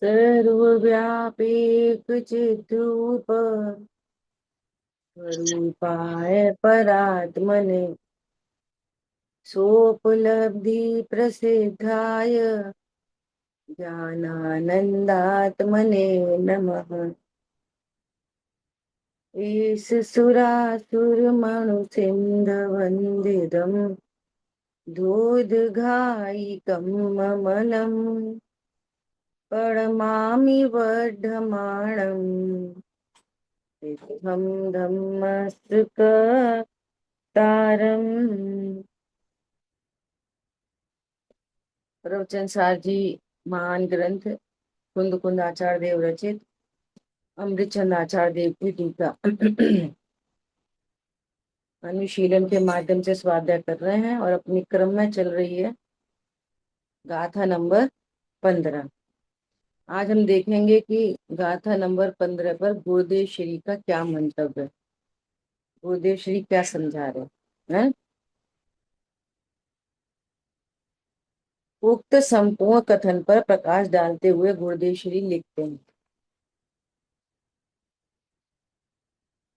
सर्वव्यापीक चिद्रूप स्वरूपाय परात्मने सोपलब्धि प्रसिद्धाय ज्ञानानंदात्मने नमः। ईश सुरासुर मनुसिंधवन्दितम् दूधघायिकम् ममलम् प्रणमामि वर्धमानम् सिद्धं धम्मसुखतारम्। प्रवचन सार जी महान ग्रंथ कुंद कुंद आचार्य देव रचित अमृत चंद आचार्य देव की टीका अनुशीलन के माध्यम से स्वाध्याय कर रहे हैं और अपनी क्रम में चल रही है गाथा नंबर 15। आज हम देखेंगे कि गाथा नंबर 15 पर गुरुदेव श्री का क्या मंतव्य है। गुरुदेव श्री क्या समझा रहे हैं। उक्त संपूर्ण कथन पर प्रकाश डालते हुए गुरुदेव श्री लिखते हैं,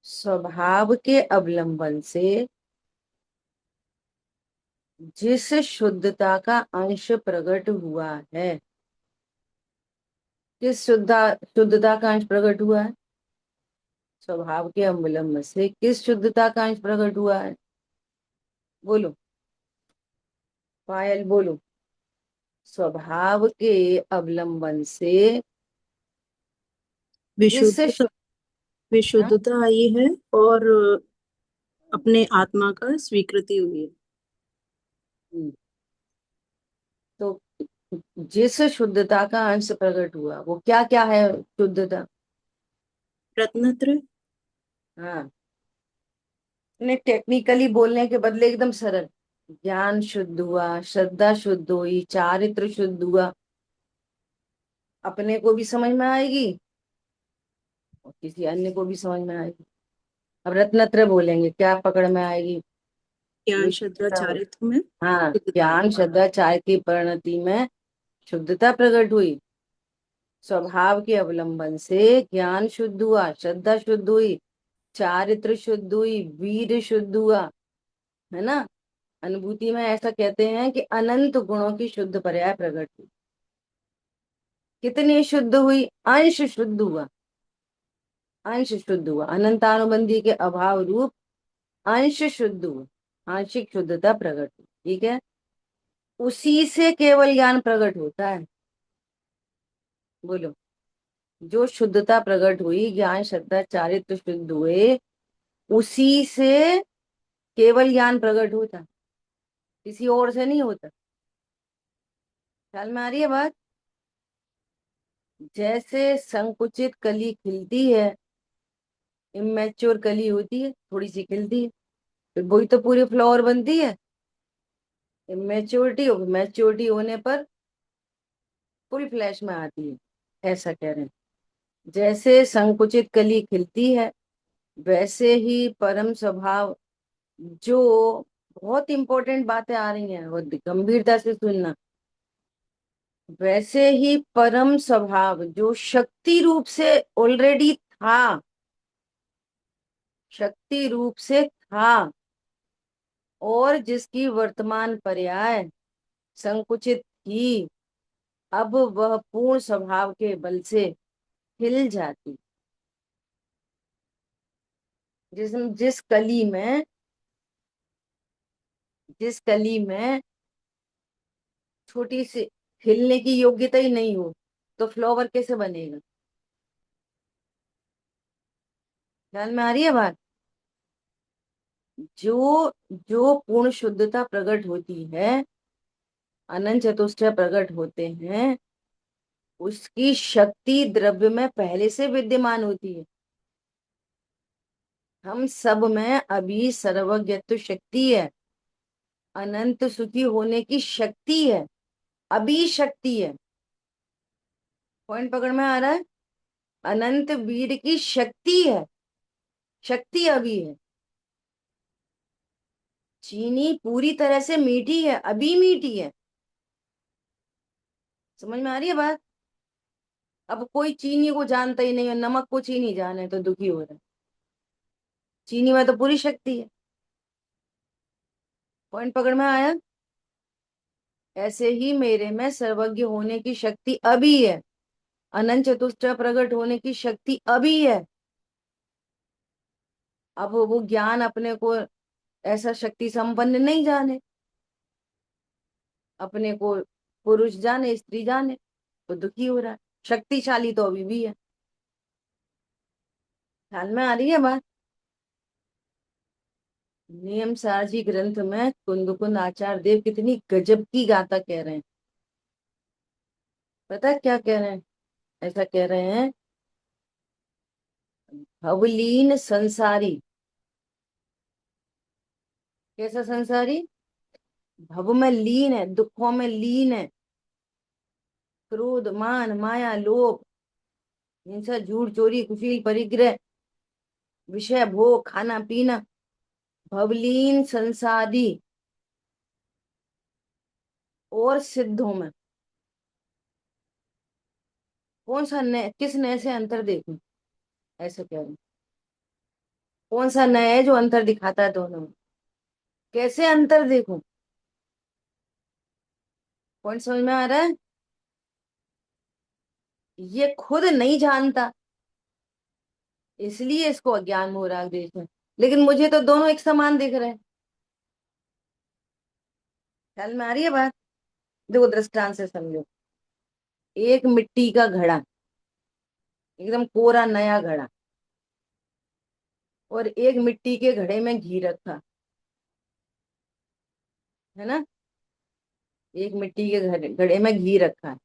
स्वभाव के अवलंबन से जिस शुद्धता का अंश प्रकट हुआ है, किस शुद्धता का अंश प्रकट हुआ है। स्वभाव के अवलंबन से किस शुद्धता का अंश प्रकट हुआ है। बोलो पायल, बोलो। स्वभाव के अवलंबन से किस विशुद्धता हाँ? विशुद्धता आई है और अपने आत्मा का स्वीकृति हुई है। तो जिस शुद्धता का अंश प्रकट हुआ वो क्या क्या है शुद्धता। रत्नत्रय। हाँ, ने टेक्निकली बोलने के बदले एकदम सरल, ज्ञान शुद्ध हुआ, श्रद्धा शुद्ध हुई, चारित्र शुद्ध हुआ, अपने को भी समझ में आएगी और किसी अन्य को भी समझ में आएगी। अब रत्नत्रय बोलेंगे क्या पकड़ में आएगी। ज्ञान श्रद्धा विशुद्धता हुई। चारित्र में हाँ, शुद्धता। ज्ञान श्रद्धा चार की परिणति में शुद्धता प्रकट हुई। स्वभाव के अवलंबन से ज्ञान शुद्ध हुआ, श्रद्धा शुद्ध हुई, चारित्र शुद्ध हुई, वीर शुद्ध हुआ, है ना। अनुभूति में ऐसा कहते हैं कि अनंत गुणों की शुद्ध पर्याय प्रकट हुई। कितनी शुद्ध हुई। अंश शुद्ध हुआ, अंश शुद्ध हुआ, अनंतानुबंधी के अभाव रूप अंश शुद्ध हुआ, आंशिक शुद्धता प्रकट हुई। ठीक है, उसी से केवल ज्ञान प्रकट होता है। बोलो, जो शुद्धता प्रकट हुई, ज्ञान श्रद्धा चारित्र शुद्ध हुए, उसी से केवल ज्ञान प्रकट होता, किसी और से नहीं होता। ख्याल में आ रही है बात। जैसे संकुचित कली खिलती है, इमेच्योर कली होती है, थोड़ी सी खिलती है, फिर वही तो पूरी फ्लावर बनती है। इमेच्योरिटी और मैच्योरिटी होने पर फुल फ्लैश में आती है, ऐसा कह रहे हैं। जैसे संकुचित कली खिलती है, वैसे ही परम स्वभाव, जो बहुत इंपॉर्टेंट बातें आ रही हैं वो गंभीरता से सुनना, वैसे ही परम स्वभाव जो शक्ति रूप से ऑलरेडी था, शक्ति रूप से था, और जिसकी वर्तमान पर्याय संकुचित थी, अब वह पूर्ण स्वभाव के बल से हिल जाती। जिस जिस कली में जिस कली में छोटी सी खिलने की योग्यता ही नहीं हो, तो फ्लावर कैसे बनेगा। ख्याल में आ रही है बात। जो जो पूर्ण शुद्धता प्रकट होती है, अनंत चतुष्टय प्रकट होते हैं, उसकी शक्ति द्रव्य में पहले से विद्यमान होती है। हम सब में अभी सर्वज्ञत्व शक्ति है, अनंत सुखी होने की शक्ति है, अभी शक्ति है। पॉइंट पकड़ में आ रहा है। अनंत वीर की शक्ति है, शक्ति अभी है। चीनी पूरी तरह से मीठी है, अभी मीठी है। समझ में आ रही है बात। अब कोई चीनी को जानता ही नहीं है, नमक को चीनी जाने तो दुखी हो रहा है। चीनी में तो पूरी शक्ति है। पॉइंट पकड़ में आया। ऐसे ही मेरे में सर्वज्ञ होने की शक्ति अभी है, अनंत चतुष्टय प्रकट होने की शक्ति अभी है। अब वो ज्ञान अपने को ऐसा शक्ति संपन्न नहीं जाने, अपने को पुरुष जाने स्त्री जाने तो दुखी हो रहा है। शक्तिशाली तो अभी भी है। ख्याल में आ रही है बात। नियम सारजी ग्रंथ में कुंद आचार्य देव कितनी गजब की गाथा कह रहे हैं। पता है क्या कह रहे हैं? ऐसा कह रहे हैं, भवलीन संसारी। कैसा संसारी? भव में लीन है, दुखों में लीन है। क्रोध मान माया लोभ हिंसा झूठ चोरी कुशील परिग्रह विषय भोग खाना पीना, भवलीन संसारी। और सिद्धों में कौन सा नय, किस नए से अंतर देखूं? ऐसा कह रहे हैं। कौन सा नया है जो अंतर दिखाता है दोनों में? कैसे अंतर देखूं? पॉइंट समझ में आ रहा है? ये खुद नहीं जानता, इसलिए इसको अज्ञान मोह राग द्वेष है। लेकिन मुझे तो दोनों एक समान दिख रहे हैं। ख्याल में आ रही है बात? देखो दृष्टांत से समझो। एक मिट्टी का घड़ा, एकदम कोरा नया घड़ा, और एक मिट्टी के घड़े में घी रखा है ना। एक मिट्टी के घड़े में घी रखा है,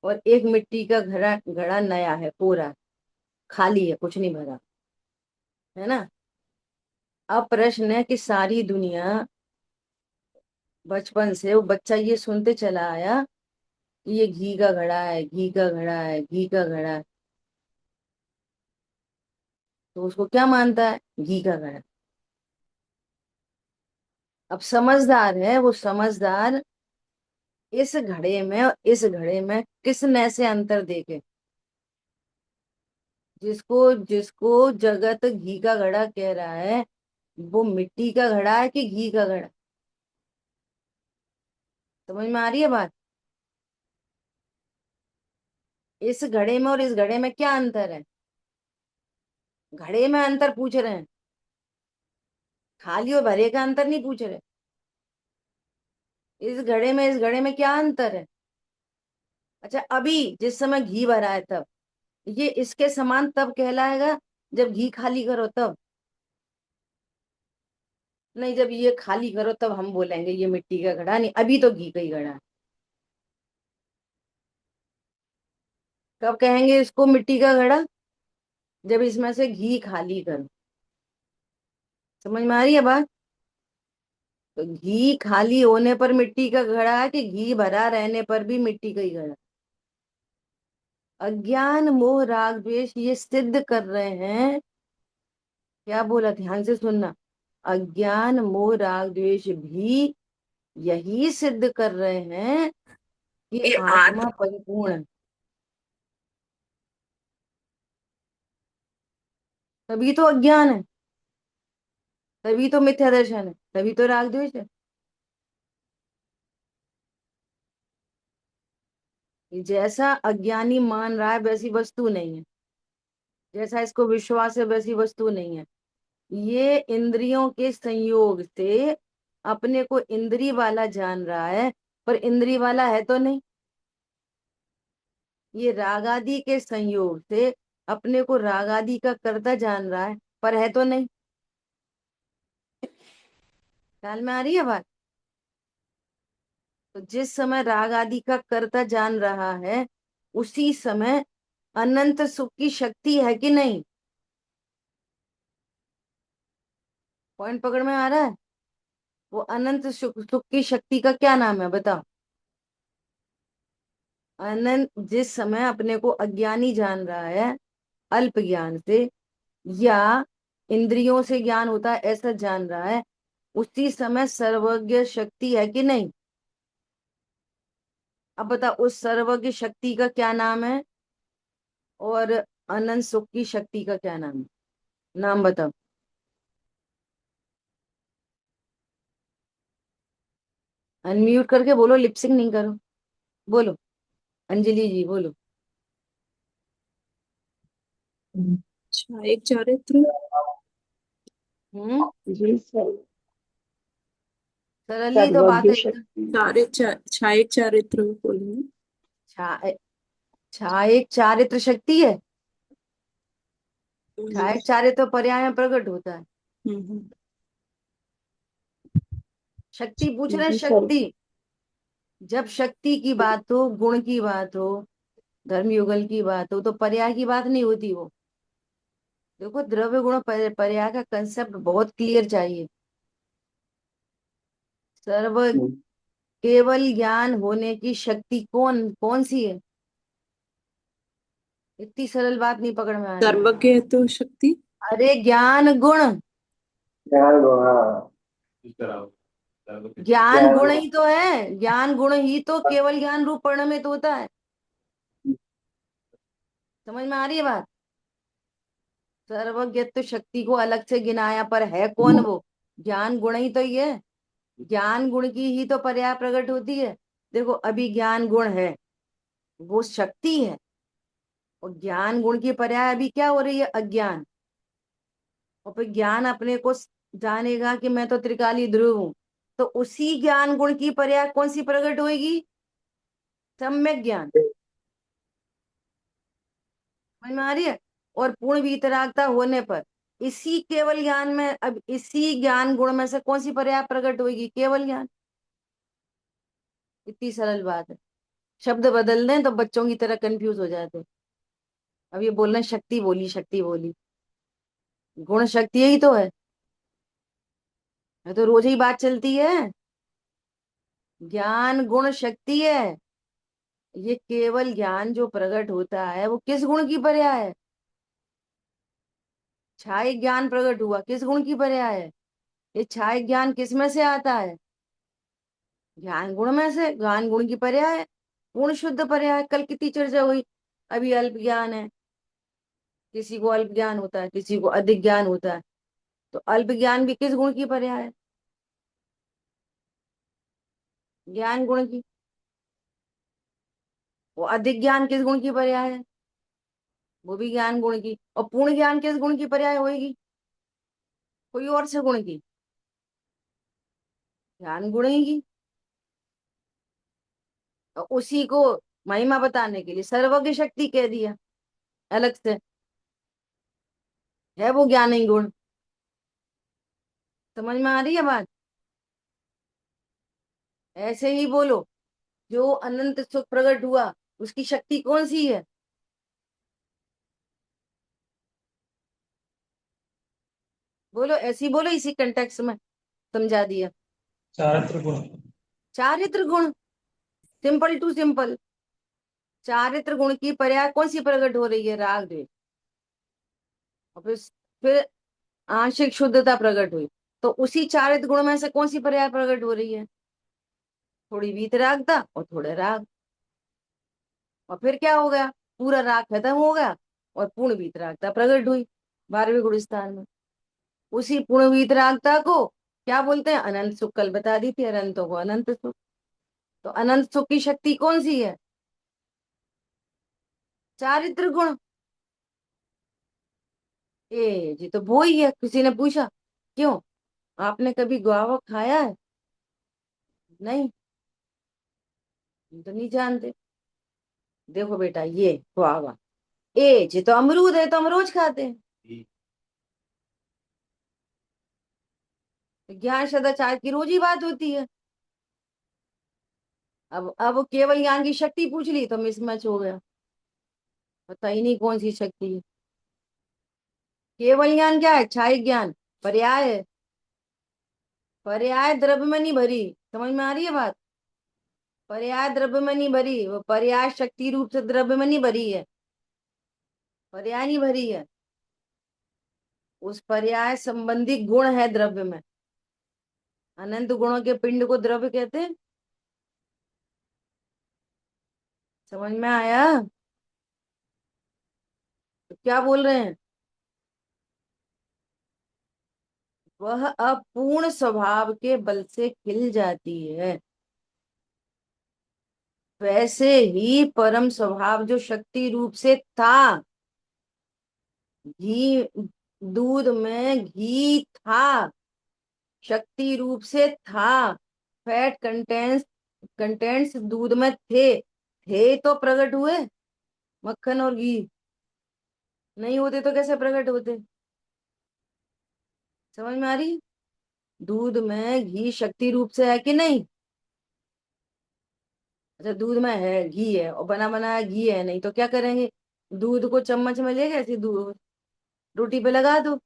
और एक मिट्टी का घड़ा घड़ा नया है, कोरा, खाली है, कुछ नहीं भरा, है ना। अब प्रश्न है कि सारी दुनिया बचपन से वो बच्चा ये सुनते चला आया कि ये घी का घड़ा है, घी का घड़ा है, घी का घड़ा है, तो उसको क्या मानता है? घी का घड़ा। अब समझदार है वो, समझदार इस घड़े में और इस घड़े में किस नए से अंतर देखे। जिसको जिसको जगत घी का घड़ा कह रहा है, वो मिट्टी का घड़ा है कि घी का घड़ा? समझ में आ रही है बात? इस घड़े में और इस घड़े में क्या अंतर है? घड़े में अंतर पूछ रहे हैं, खाली और भरे का अंतर नहीं पूछ रहे। इस घड़े में इस घड़े में क्या अंतर है? अच्छा, अभी जिस समय घी भरा है तब ये इसके समान तब कहलाएगा जब घी खाली करो तब? नहीं, जब ये खाली करो तब हम बोलेंगे ये मिट्टी का घड़ा, नहीं अभी तो घी का ही घड़ा है। कब कहेंगे इसको मिट्टी का घड़ा? जब इसमें से घी खाली करो। समझ में आ रही है बात? तो घी खाली होने पर मिट्टी का घड़ा है कि घी भरा रहने पर भी मिट्टी का ही घड़ा? अज्ञान मोह राग द्वेष ये सिद्ध कर रहे हैं। क्या बोला, ध्यान से सुनना। अज्ञान मोह राग द्वेष भी यही सिद्ध कर रहे हैं कि ये आत्मा परिपूर्ण है। तभी तो अज्ञान है, तभी तो मिथ्या दर्शन है, तभी तो राग द्वेष है। कि जैसा अज्ञानी मान रहा है वैसी वस्तु नहीं है, जैसा इसको विश्वास है वैसी वस्तु नहीं है। ये इंद्रियों के संयोग से अपने को इंद्री वाला जान रहा है, पर इंद्री वाला है तो नहीं। ये रागादि के संयोग से अपने को रागादि का कर्ता जान रहा है, पर है तो नहीं। ख्याल में आ रही है बात? तो जिस समय राग आदि का कर्ता जान रहा है, उसी समय अनंत सुख की शक्ति है कि नहीं? पॉइंट पकड़ में आ रहा है? वो अनंत सुख की शक्ति का क्या नाम है बताओ? अनंत, जिस समय अपने को अज्ञानी जान रहा है अल्प ज्ञान से, या इंद्रियों से ज्ञान होता है ऐसा जान रहा है, उसी समय सर्वज्ञ शक्ति है कि नहीं? अब बता, उस सर्वज्ञ शक्ति का क्या नाम है? और अनंत सुख की शक्ति का क्या नाम है? नाम बताओ। अनम्यूट करके बोलो, लिपसिंग नहीं करो। बोलो, अंजलि जी बोलो। छायक चारित्र। हम्म। जी सर। सरली तो बात सर्वज्ञ है एकदम। शक्ति। छायक चारित्र बोलेंगे। छा छायक चारित्र शक्ति है। हम्म। छायक चारित्र तो पर्याय में प्रकट होता है। हम्म। शक्ति पूछ रहे हैं, जी सर। शक्ति। जब शक्ति की बात हो, गुण की बात हो, धर्म युगल की बात हो, तो पर्याय की बात नहीं होती वो। देखो, द्रव्य गुण पर्याय का कंसेप्ट बहुत क्लियर चाहिए। सर्व केवल ज्ञान होने की शक्ति कौन कौन सी है? इतनी सरल बात नहीं पकड़ में आ रही। सर्वज्ञ है तो शक्ति। अरे ज्ञान गुण। ज्ञान गुण, हाँ। ज्ञान ज्ञान गुण गुण। ही तो है, ज्ञान गुण ही तो केवल ज्ञान रूप परिणमित होता है। समझ में आ रही है बात? सर्वज्ञत्व शक्ति को अलग से गिनाया, पर है कौन वो? ज्ञान गुण ही तो ये है। ज्ञान गुण की ही तो पर्याय प्रकट होती है। देखो, अभी ज्ञान गुण है, वो शक्ति है। और ज्ञान गुण की पर्याय अभी क्या हो रही है? अज्ञान। और फिर ज्ञान अपने को जानेगा कि मैं तो त्रिकाली ध्रुव हूं, तो उसी ज्ञान गुण की पर्याय कौन सी प्रकट होगी? सम्यक ज्ञान। समझ में आ रही है? और पूर्ण वीतरागता होने पर इसी केवल ज्ञान में, अब इसी ज्ञान गुण में से कौन सी पर्याय प्रकट होगी? केवल ज्ञान। इतनी सरल बात है। शब्द बदल दें तो बच्चों की तरह कंफ्यूज हो जाते हैं। अब ये बोलना शक्ति बोली, शक्ति बोली। गुण शक्ति ही तो है। ये तो रोज ही बात चलती है। ज्ञान गुण शक्ति है। ये केवल ज्ञान जो प्रकट होता है वो किस गुण की पर्याय है? छाय ज्ञान प्रकट हुआ, किस गुण की पर्याय है? ये छाय ज्ञान किस में से आता है? ज्ञान गुण में से। ज्ञान गुण की पर्याय है, पूर्ण शुद्ध पर्याय। कल कितनी चर्चा हुई। अभी अल्प ज्ञान है, किसी को अल्प ज्ञान होता है, किसी को अधिक ज्ञान होता है। तो अल्प ज्ञान भी किस गुण की पर्याय है? ज्ञान गुण की। वो अधिक ज्ञान किस गुण की पर्याय है? वो भी ज्ञान गुण की। और पूर्ण ज्ञान किस गुण की पर्याय होगी? कोई और से गुण की। ज्ञान गुण ही की। और उसी को महिमा बताने के लिए सर्वज्ञ शक्ति कह दिया अलग से। है वो ज्ञान ही गुण। समझ में आ रही है बात? ऐसे ही बोलो, जो अनंत सुख प्रकट हुआ उसकी शक्ति कौन सी है? बोलो, ऐसी बोलो, इसी कंटेक्स्ट में समझा दिया। चारित्र गुण। चारित्र गुण। Simple to simple. चारित्र गुण की पर्याय कौन सी प्रकट हो रही है? राग द्वेष। और फिर आंशिक शुद्धता प्रकट हुई। तो उसी चारित्र गुण में से कौन सी पर्याय प्रकट हो रही है? थोड़ी वीतरागता और थोड़े राग। और फिर क्या हो गया? पूरा राग खत्म हो गया और पूर्ण वीतरागता प्रकट हुई 12वें गुण स्थान में। उसी पूर्ण वीतरागता को क्या बोलते हैं? अनंत सुख। कल बता दी थी, अनंतों को अनंत सुख। तो अनंत सुख की शक्ति कौन सी है? चारित्र गुण। जी तो वो ही है। किसी ने पूछा क्यों, आपने कभी गुआवा खाया है? नहीं, हम तो नहीं जानते। देखो बेटा, ये गुआवा, जी तो अमरूद है, तो हम रोज खाते हैं। तो ज्ञान सदाचार की रोज ही बात होती है। अब केवल ज्ञान की शक्ति पूछ ली तो मिसमैच हो गया। पता ही नहीं कौन सी शक्ति है। केवल ज्ञान क्या है? छाई ज्ञान पर्याय है। पर्याय द्रव्य में नहीं भरी। समझ में आ रही है बात? पर्याय द्रव्य में नहीं भरी, वो पर्याय शक्ति रूप से द्रव्य में नहीं भरी है। पर्याय नहीं भरी है। उस पर्याय संबंधी गुण है द्रव्य में। अनंत गुणों के पिंड को द्रव्य कहते हैं। समझ में आया? तो क्या बोल रहे हैं, वह अपूर्ण स्वभाव के बल से खिल जाती है। वैसे ही परम स्वभाव जो शक्ति रूप से था, घी, दूध में घी था, शक्ति रूप से था, फैट कंटेंट्स कंटेंट्स दूध में थे तो प्रकट हुए। मक्खन और घी नहीं होते तो कैसे प्रकट होते? समझ में आ रही? दूध में घी शक्ति रूप से है कि नहीं? अच्छा, दूध में है, घी है, और बना बनाया घी है, नहीं तो क्या करेंगे? दूध को चम्मच में लेके ऐसे दूध रोटी पे लगा दो।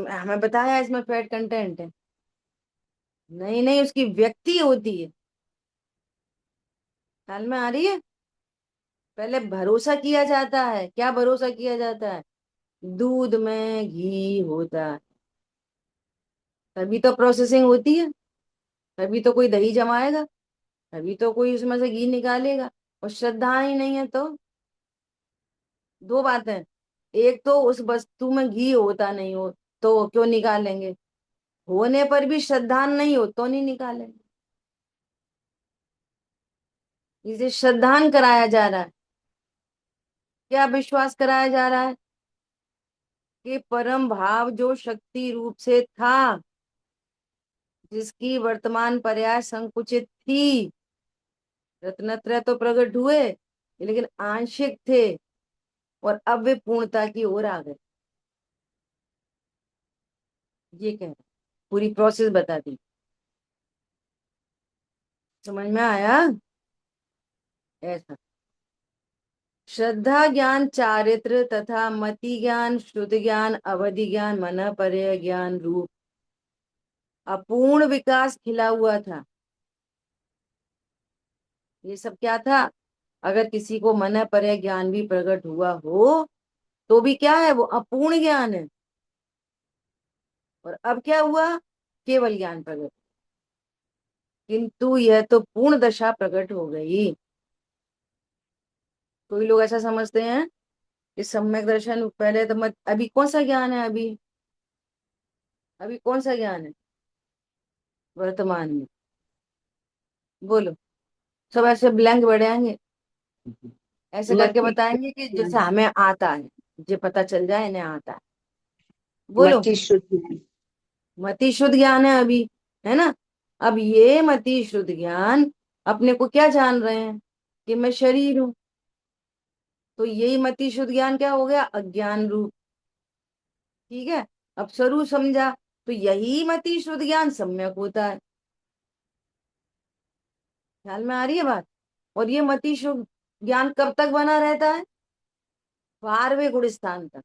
हमें बताया इसमें फैट कंटेंट है। नहीं नहीं, उसकी व्यक्ति होती है। ख्याल में आ रही है? पहले भरोसा किया जाता है, क्या भरोसा किया जाता है? दूध में घी होता है, तभी तो प्रोसेसिंग होती है, तभी तो कोई दही जमाएगा, तभी तो कोई उसमें से घी निकालेगा। और श्रद्धा ही नहीं है तो दो बातें, एक तो उस वस्तु में घी होता नहीं हो तो क्यों निकालेंगे, होने पर भी श्रद्धान नहीं हो तो नहीं निकालेंगे। इसे श्रद्धान कराया जा रहा है। क्या विश्वास कराया जा रहा है? कि परम भाव जो शक्ति रूप से था, जिसकी वर्तमान पर्याय संकुचित थी, रत्नत्रय तो प्रकट हुए लेकिन आंशिक थे, और अब वे पूर्णता की ओर आ गए। ये कह रहे हैं। पूरी प्रोसेस बता दी। समझ में आया? ऐसा श्रद्धा ज्ञान चारित्र तथा मति ज्ञान श्रुति ज्ञान अवधि ज्ञान मन पर्य ज्ञान रूप अपूर्ण विकास खिला हुआ था। ये सब क्या था? अगर किसी को मन पर्य ज्ञान भी प्रकट हुआ हो तो भी क्या है, वो अपूर्ण ज्ञान है। और अब क्या हुआ? केवल ज्ञान प्रकट। किंतु यह तो पूर्ण दशा प्रकट हो गई। कोई लोग ऐसा समझते हैं कि सम्यक दर्शन पहले तो मत, अभी कौन सा ज्ञान है? अभी अभी कौन सा ज्ञान है वर्तमान में? बोलो। सब ऐसे ब्लैंक बढ़ाएंगे, ऐसे करके मति बताएंगे कि जैसे हमें आता है, मुझे पता चल जाए इन्हें आता है। बोलो। मति शुद्ध ज्ञान। मति शुद्ध ज्ञान है अभी, है ना? अब ये मति शुद्ध ज्ञान अपने को क्या जान रहे हैं? कि मैं शरीर हूं। तो यही मति शुद्ध ज्ञान क्या हो गया? अज्ञान रूप। ठीक है, अब स्वरूप समझा, तो यही मति शुद्ध ज्ञान सम्यक होता है। ख्याल में आ रही है बात? और ये मति शुद्ध ज्ञान कब तक बना रहता है? 12वें गुण स्थान तक।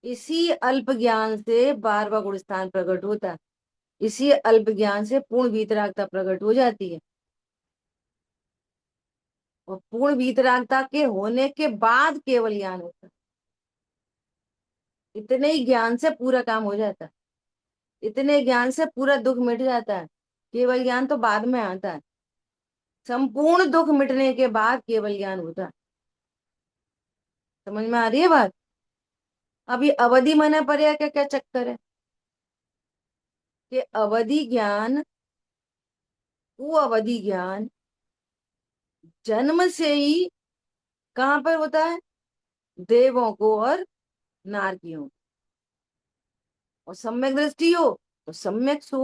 इसी अल्प ज्ञान से 12वां गुण स्थान प्रकट होता है। इसी अल्प ज्ञान से पूर्ण वीतरागता प्रकट हो जाती है। और पूर्ण वीतरागता के होने के बाद केवल ज्ञान होता है। इतने ही ज्ञान से पूरा काम हो जाता है, इतने ज्ञान से पूरा दुख मिट जाता है। केवल ज्ञान तो बाद में आता है। संपूर्ण दुख मिटने के बाद केवल ज्ञान होता है। समझ में आ रही है बात? अभी अवधि मना पर्याय का क्या चक्कर है? कि अवधि ज्ञान, वो अवधि ज्ञान जन्म से ही कहाँ पर होता है? देवों को और नारकियों। और सम्यक दृष्टि हो तो सम्यक सो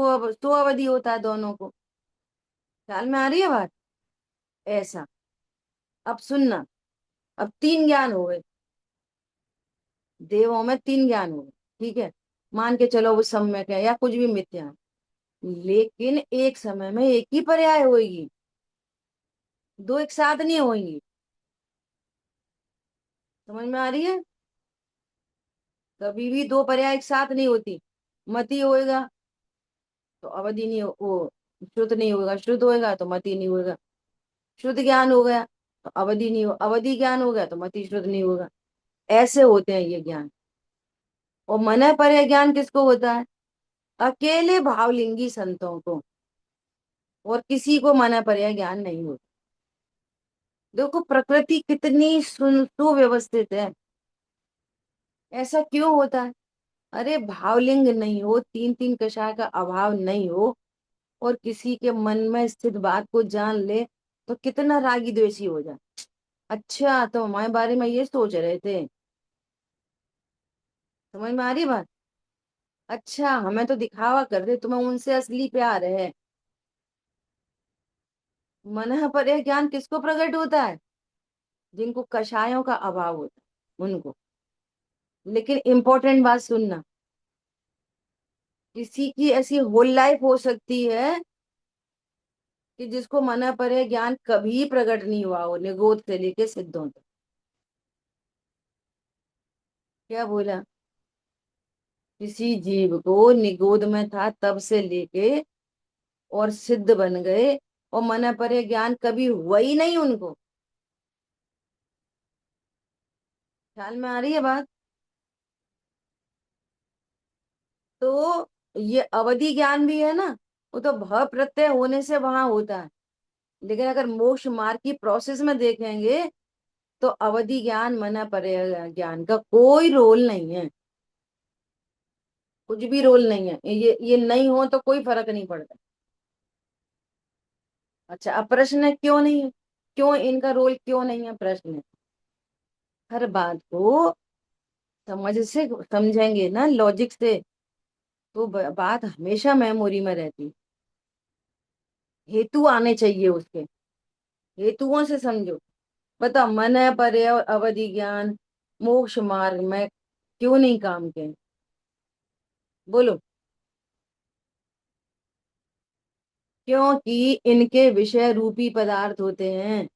अवधि होता है दोनों को। ख्याल में आ रही है बात? ऐसा। अब सुनना, अब तीन ज्ञान हो गए, देवों में तीन ज्ञान हो गए। ठीक है, मान के चलो वो सम्यक है या कुछ भी मिथ्या है, लेकिन एक समय में एक ही पर्याय होगी, दो एक साथ नहीं होंगी। समझ में आ रही है? कभी भी दो पर्याय एक साथ नहीं होती। मति होएगा तो अवधि नहीं हो, वो श्रुत नहीं होगा, श्रुत होएगा तो मति नहीं होगा, शुद्ध ज्ञान हो गया तो अवधि नहीं हो, अवधि ज्ञान हो गया तो मति शुद्ध नहीं होगा। ऐसे होते हैं ये ज्ञान। और मन पर ज्ञान किसको होता है? अकेले भावलिंगी संतों को। और किसी को मन पर ज्ञान नहीं होता। देखो प्रकृति कितनी सुव्यवस्थित है। ऐसा क्यों होता है? अरे भावलिंग नहीं हो, तीन तीन कषाय का अभाव नहीं हो, और किसी के मन में स्थित बात को जान ले, तो कितना रागी द्वेषी हो जाए। अच्छा, तो हमारे बारे में ये सोच रहे थे? समझ में आ रही बात? अच्छा, हमें तो दिखावा कर रहे, तुम्हें उनसे असली प्यार है। मन पर यह ज्ञान किसको प्रकट होता है? जिनको कषायों का अभाव होता है उनको। लेकिन इंपॉर्टेंट बात सुनना, किसी की ऐसी होल लाइफ हो सकती है कि जिसको मना पर है ज्ञान कभी प्रकट नहीं हुआ हो, निगोद से लेके सिद्धों तक। क्या बोला? किसी जीव को निगोद में था तब से लेके और सिद्ध बन गए, और मना पर है ज्ञान कभी हुआ ही नहीं उनको। ख्याल में आ रही है बात? तो ये अवधि ज्ञान भी है ना, वो तो भव प्रत्यय होने से वहां होता है। लेकिन अगर मोक्ष मार्ग की प्रोसेस में देखेंगे, तो अवधि ज्ञान मना परे ज्ञान का कोई रोल नहीं है। कुछ भी रोल नहीं है, ये नहीं हो तो कोई फर्क नहीं पड़ता। अच्छा, अब प्रश्न है क्यों नहीं है, क्यों इनका रोल क्यों नहीं है? प्रश्न है, हर बात को समझ से समझेंगे ना, लॉजिक से, तो बात हमेशा मेमोरी में रहती। हेतु आने चाहिए उसके, हेतुओं से समझो। बताओ, मन है परे और अवधि ज्ञान मोक्ष मार्ग में क्यों नहीं काम के? बोलो। क्योंकि इनके विषय रूपी पदार्थ होते हैं,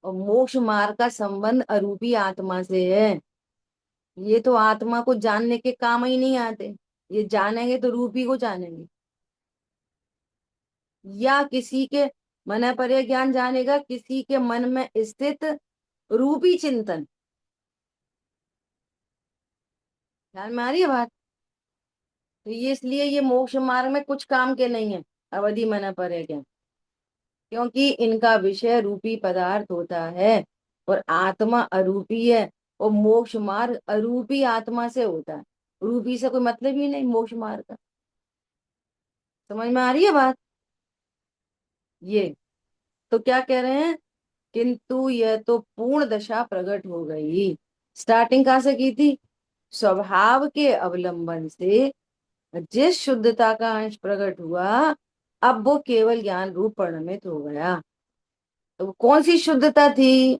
और मोक्ष मार्ग का संबंध अरूपी आत्मा से है। ये तो आत्मा को जानने के काम ही नहीं आते। ये जानेंगे तो रूपी को जानेंगे, या किसी के मन पर ज्ञान जानेगा किसी के मन में स्थित रूपी चिंतन। ख्याल में आ रही है बात? तो ये इसलिए ये मोक्ष मार्ग में कुछ काम के नहीं है, अवधि मन पर ज्ञान, क्योंकि इनका विषय रूपी पदार्थ होता है, और आत्मा अरूपी है, और मोक्ष मार्ग अरूपी आत्मा से होता है। रूपी से कोई मतलब ही नहीं मोक्ष मार्ग का। समझ में आ रही है बात? ये तो क्या कह रहे हैं, किंतु यह तो पूर्ण दशा प्रकट हो गई। स्टार्टिंग कहाँ से की थी? स्वभाव के अवलंबन से जिस शुद्धता का अंश प्रकट हुआ, अब वो केवल ज्ञान रूप परिणमित हो गया। तो वो कौन सी शुद्धता थी?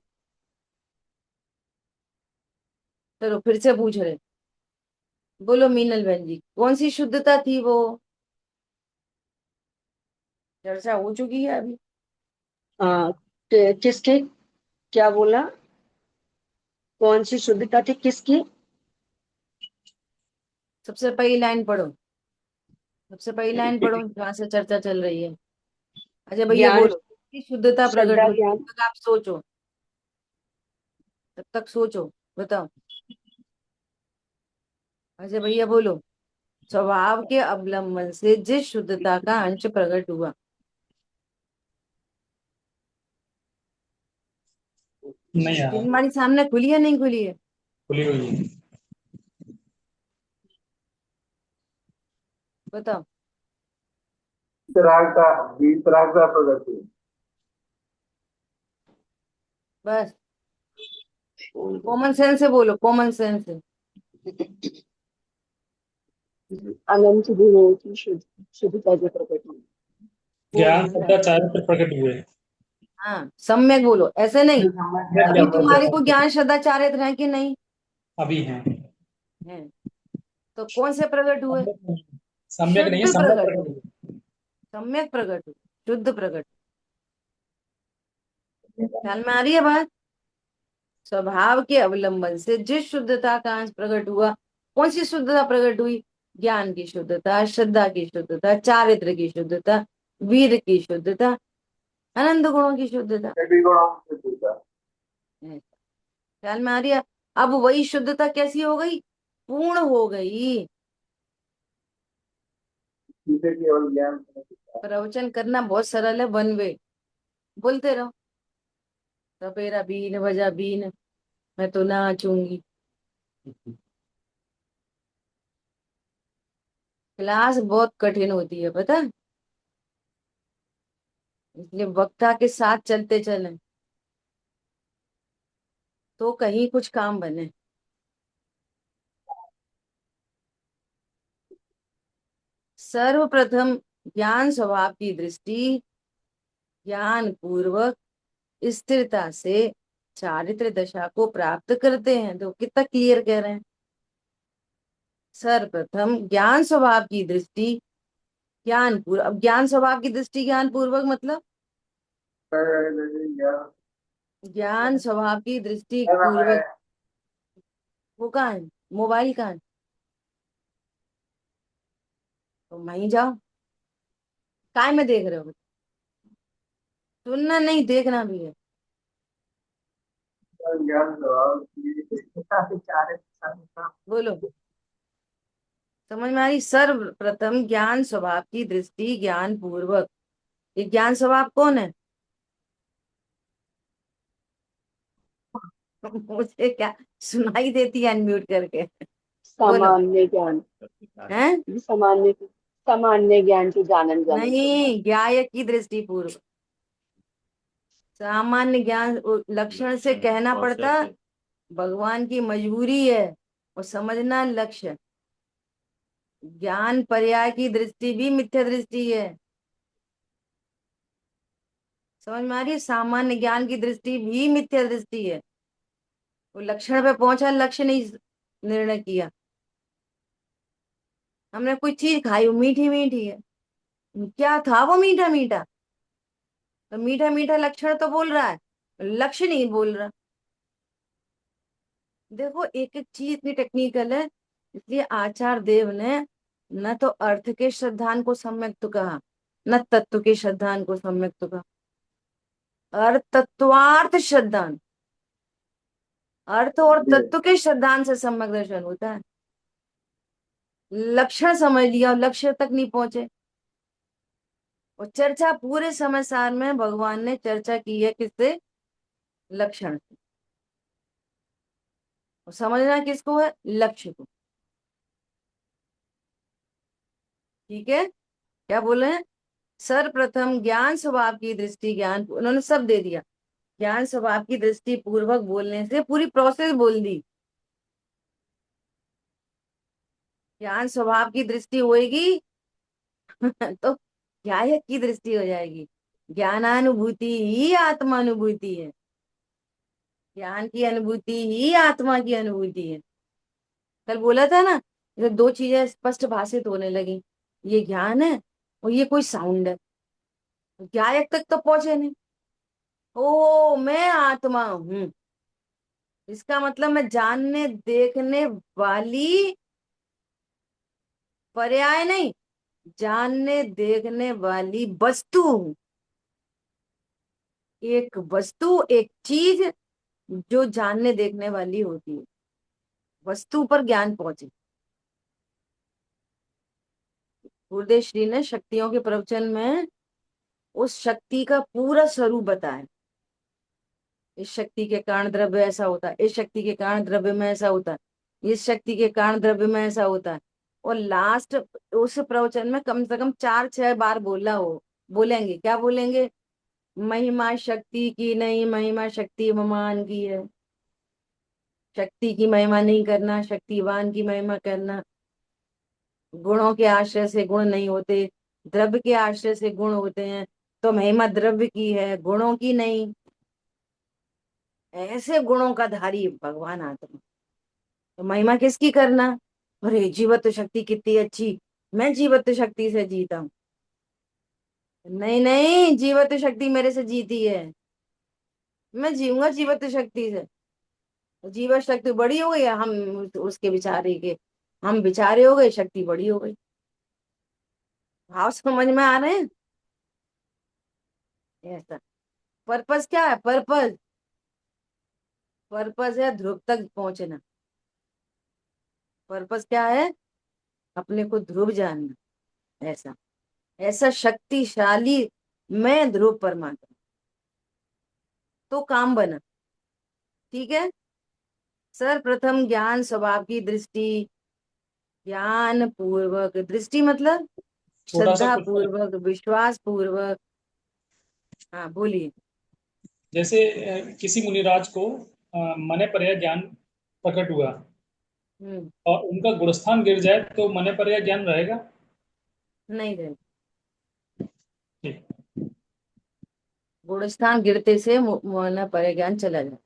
चलो फिर से पूछ रहे, बोलो मीनल बहन जी, कौन सी शुद्धता थी वो? चर्चा हो चुकी है अभी। आ, किसकी? क्या बोला? कौन सी शुद्धता थी किसकी? सबसे पहली लाइन पढ़ो, सबसे पहली लाइन पढ़ो जहाँ से चर्चा चल रही है। अच्छा भैया ज्ञान, बोलो, कि शुद्धता प्रकट श्रद्धा, हुई, ज्ञान। तब तक आप सोचो, तब तक सोचो, बताओ। अच्छा भैया बोलो, स्वभाव के अवलंबन से जिस शुद्धता का अंश प्रकट हुआ। नहीं यार, तीन हमारी सामने खुली है नहीं खुली है? खुली हुई है। बताओ। वितरागता, वितरागता प्रगति। बस कॉमन सेंस से बोलो, कॉमन सेंस से। अनंत गुणों की शुद्धता जो प्रकट हुई। ज्ञान बोलो यार। श्रद्धा चारित्र प्रकट हुए। हाँ सम्यक बोलो, ऐसे नहीं। सम्यक अभी क्या बोलते तुम्हारे हैं? को ज्ञान श्रद्धा चारित्र है कि नहीं? अभी हैं। है। तो कौन से प्रकट हुए? सम्यक नहीं है, शुद्ध सम्यक प्रकट प्रकट हुए, हुए। सम्यक प्रकट हुए, शुद्ध प्रकट। ख्याल में आ रही है बात? स्वभाव के अवलंबन से जिस शुद्धता का अंश प्रकट हुआ, कौन सी शुद्धता प्रकट हुई? ज्ञान की शुद्धता, श्रद्धा की शुद्धता, चारित्र की शुद्धता, वीर की शुद्धता, अनंत गुणों की शुद्धता। सभी गुणों से पूछा। ख्याल में आ रही है? अब वही शुद्धता कैसी हो गई? पूर्ण हो गई। जिसे केवल ज्ञान। प्रवचन करना बहुत सरल है, वन वे। बोलते रहो, सपेरा बीन बजा बीन, मैं तो नाचूंगी। क्लास बहुत कठिन होती है पता है? इसलिए वक्ता के साथ चलते चलें तो कहीं कुछ काम बने। सर्वप्रथम ज्ञान स्वभाव की दृष्टि ज्ञान पूर्वक स्थिरता से चारित्र दशा को प्राप्त करते हैं। तो कितना क्लियर कह रहे हैं। सर्वप्रथम ज्ञान स्वभाव की दृष्टि ज्ञान पूर्व, अब ज्ञान स्वभाव की दृष्टि ज्ञान पूर्वक मतलब ज्ञान स्वभाव की दृष्टि पूर्वक। वो कहाँ है, मोबाइल कहाँ है? तो वहीं जाओ। काय में देख रहे हो? सुनना नहीं, देखना भी है। बोलो, समझ में आ रही? सर्वप्रथम ज्ञान स्वभाव की दृष्टि ज्ञान पूर्वक। ये ज्ञान स्वभाव कौन है? मुझे क्या सुनाई देती है अनम्यूट करके? बोलो। सामान्य ज्ञान। हैं? सामान्य ज्ञान की जानन जाने को। नहीं, ज्ञाय की दृष्टि पूर्व। सामान्य ज्ञान लक्षण से कहना पड़ता, भगवान की मजबूरी है और समझना लक्ष्य। ज्ञान पर्याय की दृष्टि भी मिथ्या दृष्टि है। समझ में आ रही है? सामान्य ज्ञान की दृष्टि भी मिथ्या दृष्टि है। वो लक्षण पे पहुंचा, लक्ष्य नहीं निर्णय किया। हमने कोई चीज खाई, वो मीठी मीठी है, क्या था वो मीठा मीठा? तो मीठा मीठा लक्षण तो बोल रहा है, लक्ष्य नहीं बोल रहा। देखो एक एक चीज इतनी टेक्निकल है। इसलिए आचार्य देव ने न तो अर्थ के श्रद्धान को सम्यक तो कहा, न तत्व के श्रद्धान को सम्यक तो कहा। अर्थ तत्वार्थ श्रद्धान, अर्थ और तत्व के श्रद्धान से सम्यक दर्शन होता है। लक्षण समझ लिया और लक्ष्य तक नहीं पहुंचे। और चर्चा पूरे समय सार में भगवान ने चर्चा की है किससे? लक्षण से। और समझना किसको है? लक्ष्य को। ठीक है, क्या बोले हैं? सर्वप्रथम ज्ञान स्वभाव की दृष्टि ज्ञान, उन्होंने सब दे दिया। ज्ञान स्वभाव की दृष्टि पूर्वक बोलने से पूरी प्रोसेस बोल दी। ज्ञान स्वभाव की दृष्टि होएगी तो ज्ञायक की दृष्टि हो जाएगी। ज्ञानानुभूति ही आत्मानुभूति है। ज्ञान की अनुभूति ही आत्मा की अनुभूति है। कल बोला था ना, ये दो चीजें स्पष्ट भाषित होने लगी, ये ज्ञान है और ये कोई साउंड है। ज्ञायक तक तो पहुंचे नहीं। ओ मैं आत्मा हूं, इसका मतलब मैं जानने देखने वाली, पर्याय नहीं, जानने देखने वाली वस्तु हूं। एक वस्तु, एक चीज जो जानने देखने वाली होती है, वस्तु पर ज्ञान पहुंचे। गुरुदेव श्री ने शक्तियों के प्रवचन में उस शक्ति का पूरा स्वरूप बताया। इस शक्ति के कारण द्रव्य ऐसा होता है, इस शक्ति के कारण द्रव्य में ऐसा होता है, इस शक्ति के कारण द्रव्य में ऐसा होता है। और लास्ट उस प्रवचन में कम से कम 4-6 बार बोला हो, बोलेंगे क्या बोलेंगे? महिमा शक्ति की नहीं, महिमा शक्तिमान की है। शक्ति की महिमा नहीं करना, शक्तिवान की महिमा करना। गुणों के आश्रय से गुण नहीं होते, द्रव्य के आश्रय से गुण होते हैं। तो महिमा द्रव्य की है, गुणों की नहीं। ऐसे गुणों का धारी भगवान आत्मा। तो महिमा किसकी करना? अरे जीवत्व शक्ति कितनी अच्छी, मैं जीवत्व शक्ति से जीता हूँ। नहीं नहीं, जीवत्व शक्ति मेरे से जीती है, मैं जीऊंगा जीवत्व शक्ति से। जीवत शक्ति बड़ी हो गई, हम उसके बिचारे के, हम बिचारे हो गए, शक्ति बड़ी हो गई। भाव समझ में आ रहे हैं? ऐसा पर्पस क्या है? पर्पस, पर्पस है ध्रुव तक पहुंचना। पर्पस क्या है? अपने को ध्रुव जानना। ऐसा, ऐसा शक्तिशाली मैं ध्रुव परमात्मा। तो काम बना। ठीक है। सर्वप्रथम ज्ञान स्वभाव की दृष्टि, ज्ञान पूर्वक, दृष्टि मतलब छोटा सा श्रद्धा क्वेश्चन। पूर्वक, विश्वास पूर्वक। हाँ बोलिए। जैसे किसी मुनिराज को मने पर ज्ञान प्रकट हुआ हम्म। और उनका गुणस्थान गिर जाए तो मने पर ज्ञान रहेगा? नहीं रहे। ठीक। गुणस्थान गिरते से मोहना पर ज्ञान चला जाए।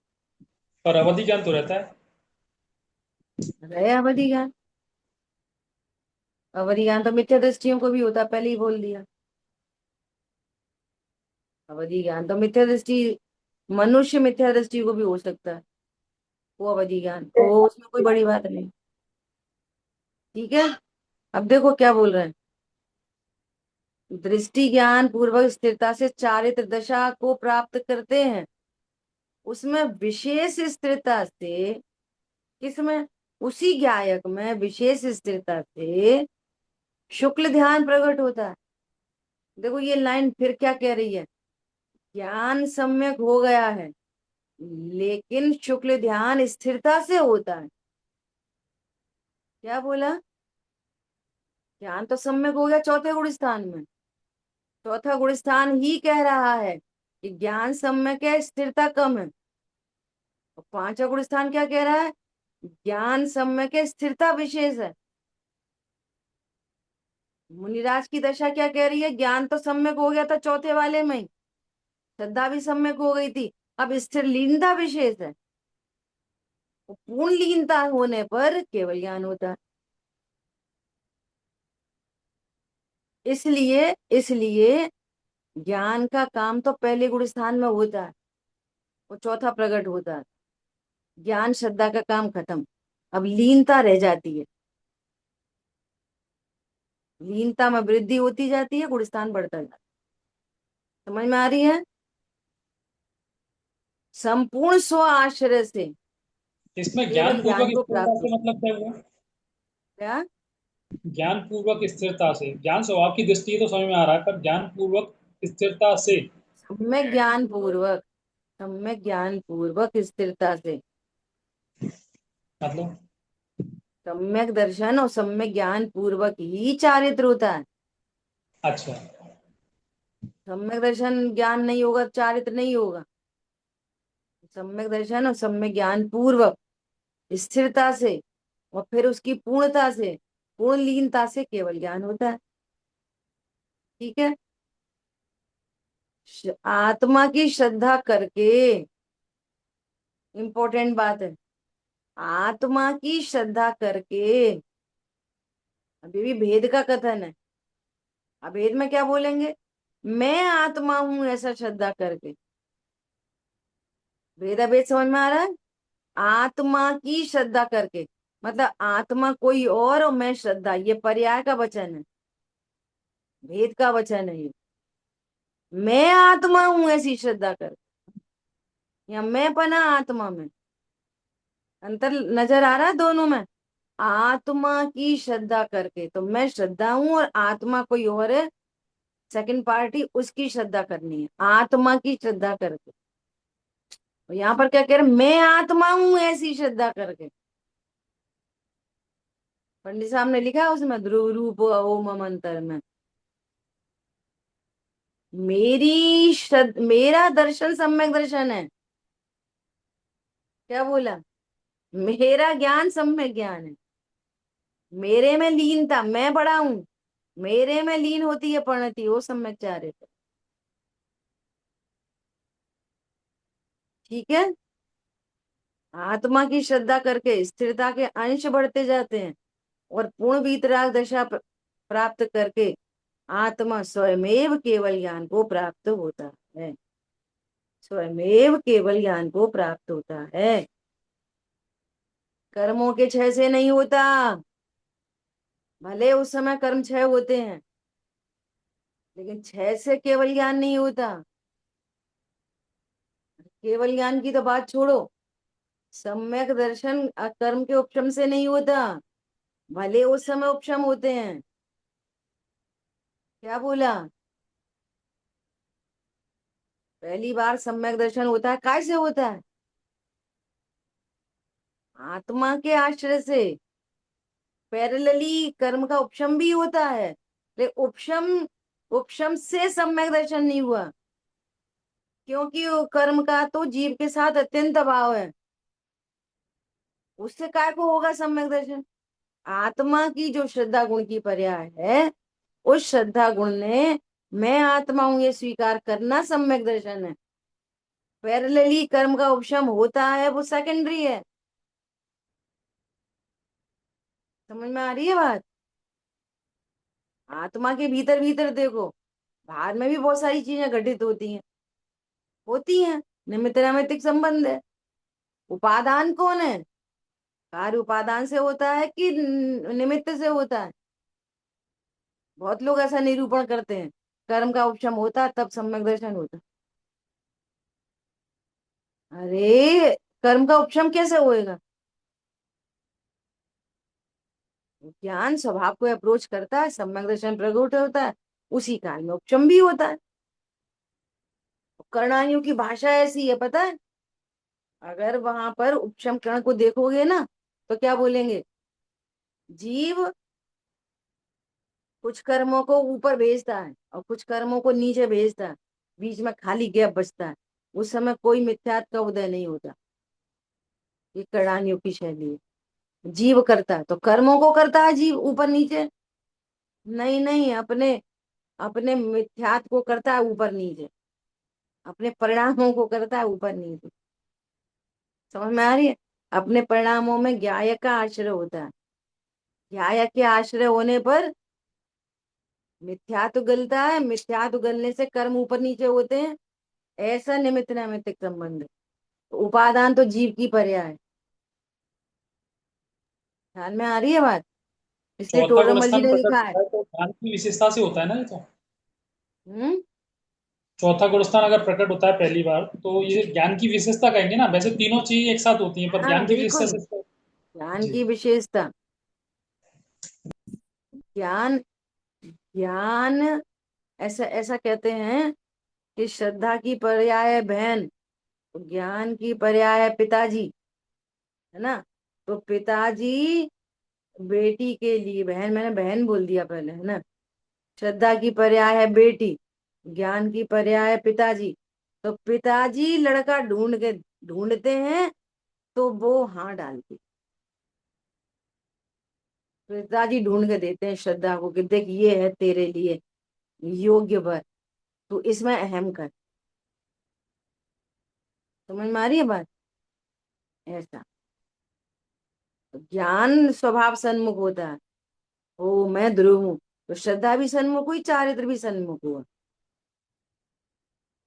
पर अवधि ज्ञान तो रहता है। रहे अवधि ज्ञान। अवधि ज्ञान तो मिथ्या दृष्टियों को भी होता, पहले ही बोल दिया। अवधि ज्ञान तो मिथ्या दृष्टि, मनुष्य मिथ्या दृष्टि को भी हो सकता है, वो अवधि ज्ञान, वो उसमें कोई बड़ी बात नहीं। ठीक है। अब देखो क्या बोल रहे हैं। दृष्टि ज्ञान पूर्वक स्थिरता से चारित्र दशा को प्राप्त करते हैं। उसमें विशेष स्थिरता से, किसमें? उसी ज्ञायक में विशेष स्थिरता से शुक्ल ध्यान प्रकट होता है। देखो ये लाइन फिर क्या कह रही है। ज्ञान सम्यक हो गया है, लेकिन शुक्ल ध्यान स्थिरता से होता है। क्या बोला? ज्ञान तो सम्यक हो गया चौथे गुण स्थान में। चौथा गुण स्थान ही कह रहा है कि ज्ञान सम्यक है, स्थिरता कम है। और पांचवा गुण स्थान क्या कह रहा है? ज्ञान सम्यक है, स्थिरता विशेष है। मुनिराज की दशा क्या कह रही है? ज्ञान तो सम्यक हो गया था चौथे वाले में ही, श्रद्धा भी सम्यक हो गई थी, अब स्थिर लीनता विशेष है। तो पूर्ण लीनता होने पर केवल ज्ञान होता है। इसलिए इसलिए ज्ञान का काम तो पहले गुण स्थान में होता है, वो चौथा प्रकट होता है। ज्ञान श्रद्धा का काम खत्म, अब लीनता रह जाती है। लीनता में वृद्धि होती जाती है, गुण स्थान बढ़ता जाता है। समझ में आ रही है? संपूर्ण स्व आश्रय से इसमें ज्ञान केवल ज्ञान पूर्वक को स्थिरता प्राप्त से होता मतलब क्या हुआ? है। क्या? ज्ञान पूर्वक स्थिरता से, ज्ञान स्वभाव की दृष्टि तो समझ में आ रहा है, पर ज्ञान पूर्वक स्थिरता से सम्यक ज्ञान पूर्वक, सम्यक ज्ञान पूर्वक स्थिरता से, मतलब? सम्यक दर्शन और सम्यक ज्ञान पूर्वक ही चारित्र होता है। अच्छा। सम्यक दर्शन ज्ञान नहीं होगा, चारित्र नहीं होगा। सम्यक दर्शन और सम्यक ज्ञान पूर्वक स्थिरता से, और फिर उसकी पूर्णता से, पूर्ण लीनता से केवल ज्ञान होता है। ठीक है। आत्मा की श्रद्धा करके, इंपॉर्टेंट बात है, आत्मा की श्रद्धा करके, अभी भी भेद का कथन है। अभेद में क्या बोलेंगे? मैं आत्मा हूं ऐसा श्रद्धा करके। भेद अभेद समझ में आ रहा है? आत्मा की श्रद्धा करके मतलब आत्मा कोई और मैं श्रद्धा, ये पर्याय का वचन है, भेद का वचन है ये। मैं आत्मा हूं ऐसी श्रद्धा कर, या मैं पना आत्मा में, अंतर नजर आ रहा है दोनों में। आत्मा की श्रद्धा करके तो मैं श्रद्धा हूं, और आत्मा कोई और है, सेकंड पार्टी, उसकी श्रद्धा करनी है, आत्मा की श्रद्धा करके। तो यहाँ पर क्या कह रहे? मैं आत्मा हूं ऐसी श्रद्धा करके। पंडित साहब ने लिखा है उसमें ध्रुव रूप ओम मंत्र में, मेरा दर्शन सम्यक दर्शन है। क्या बोला? मेरा ज्ञान सम्यक ज्ञान है। मेरे में लीनता, मैं बड़ा हूं, मेरे में लीन होती है परिणति, वो सम्यक चारित्र। ठीक है। आत्मा की श्रद्धा करके स्थिरता के अंश बढ़ते जाते हैं, और पूर्ण वीतराग दशा प्राप्त करके आत्मा स्वयमेव केवल ज्ञान को प्राप्त होता है। स्वयमेव केवल ज्ञान को प्राप्त होता है, कर्मों के क्षय से नहीं होता। भले उस समय कर्म क्षय होते हैं, लेकिन क्षय से केवल ज्ञान नहीं होता। केवल ज्ञान की तो बात छोड़ो, सम्यक दर्शन कर्म के उपशम से नहीं होता, भले उस समय उपशम होते हैं। क्या बोला? पहली बार सम्यक दर्शन होता है, कैसे होता है? आत्मा के आश्रय से। पैरेलली कर्म का उपशम भी होता है, लेकिन उपशम उपशम से सम्यक दर्शन नहीं हुआ, क्योंकि वो कर्म का तो जीव के साथ अत्यंत अभाव है। उससे काय को होगा सम्यक दर्शन? आत्मा की जो श्रद्धा गुण की पर्याय है, उस श्रद्धा गुण ने मैं आत्मा हूं ये स्वीकार करना सम्यक दर्शन है। पैरेलली कर्म का उपशम होता है, वो सेकेंडरी है। समझ में आ रही है बात? आत्मा के भीतर भीतर देखो, बाहर में भी बहुत सारी चीजें घटित होती हैं। निमित्त नैमित्तिक संबंध है। उपादान कौन है? कार्य उपादान से होता है कि निमित्त से होता है? बहुत लोग ऐसा निरूपण करते हैं, कर्म का उपशम होता है तब सम्यक दर्शन होता है। अरे कर्म का उपशम कैसे होएगा? ज्ञान स्वभाव को अप्रोच करता है, सम्यक दर्शन प्रकट होता है, उसी काल में उपशम भी होता है। कर्णानियों की भाषा ऐसी है, पता है? अगर वहां पर उपशम कर्ण को देखोगे ना, तो क्या बोलेंगे? जीव कुछ कर्मों को ऊपर भेजता है और कुछ कर्मों को नीचे भेजता है, बीच में खाली गैप बचता है। उस समय कोई मिथ्यात्व का उदय नहीं होता। ये कर्णानियों की शैली है। जीव करता है तो कर्मों को करता है जीव ऊपर नीचे? नहीं नहीं, अपने अपने मिथ्यात्व को करता है ऊपर नीचे, अपने परिणामों को करता है ऊपर नीचे। समझ में आ रही है? अपने परिणामों में ज्ञाय का आश्रय होता है। ज्ञाय के आश्रय होने पर मिथ्यात्व गलता है, मिथ्यात्व गलने से कर्म ऊपर नीचे होते हैं। ऐसा निमित्त नैमित्तिक संबंध है। तो उपादान तो जीव की पर्याय है। ध्यान में आ रही है बात? इसलिए चौथा गुण टोडरमल जी स्थान ने प्रकट लिखा है। होता है तो ज्ञान की विशेषता से होता है ना ये तो। हम्म। चौथा गुण स्थान अगर प्रकट होता है पहली बार तो ये ज्ञान की विशेषता कहेंगे ना, वैसे तीनों चीज एक साथ होती हैं पर हाँ ज्ञान की विशेषता बिल्कुल, से तो। ज्ञान जी। की विशेषता। ज्ञान ज्ञान ऐसा ऐसा कहते हैं कि श्रद्धा की पर्याय है बहन, तो ज्ञान की पर्याय है पिताजी, है ना? तो पिताजी बेटी के लिए, बहन मैंने बहन बोल दिया पहले, है ना? श्रद्धा की पर्याय है बेटी, ज्ञान की पर्याय है पिताजी। तो पिताजी लड़का ढूंढते हैं, तो वो हाँ डालती, पिताजी ढूंढ के देते हैं श्रद्धा को कि देख ये है तेरे लिए योग्य वर, तू इसमें अहम कर। समझ में आ रही है बात? ऐसा। तो ज्ञान स्वभाव सन्मुख होता है। ओ मैं ध्रुव हूँ, तो श्रद्धा भी सन्मुख हुई, चारित्र भी सन्मुख हुआ।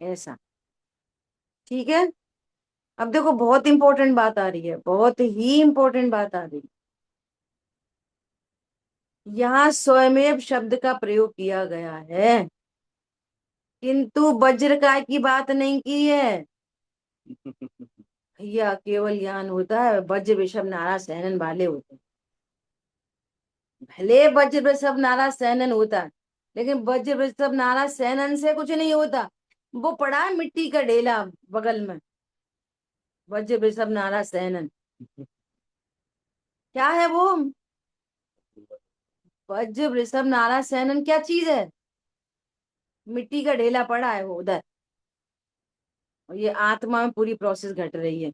ऐसा। ठीक है। अब देखो बहुत इंपॉर्टेंट बात आ रही है, बहुत ही इंपॉर्टेंट बात आ रही है। यहाँ स्वयमेव शब्द का प्रयोग किया गया है, किंतु वज्रकाय की बात नहीं की है। भैया केवल ज्ञान होता है, वज्र ऋषभ नारा सहनन वाले होते हैं। भले वज्र ऋषभ नारा सहनन होता है, लेकिन वज्र ऋषभ नारा सहनन से कुछ नहीं होता। वो पड़ा है मिट्टी का ढेला बगल में, वज्र ऋषभ नारा सहनन। क्या है वो? वज्र ऋषभ नारा सहनन क्या चीज है? मिट्टी का ढेला पड़ा है वो उधर, और ये आत्मा में पूरी प्रोसेस घट रही है।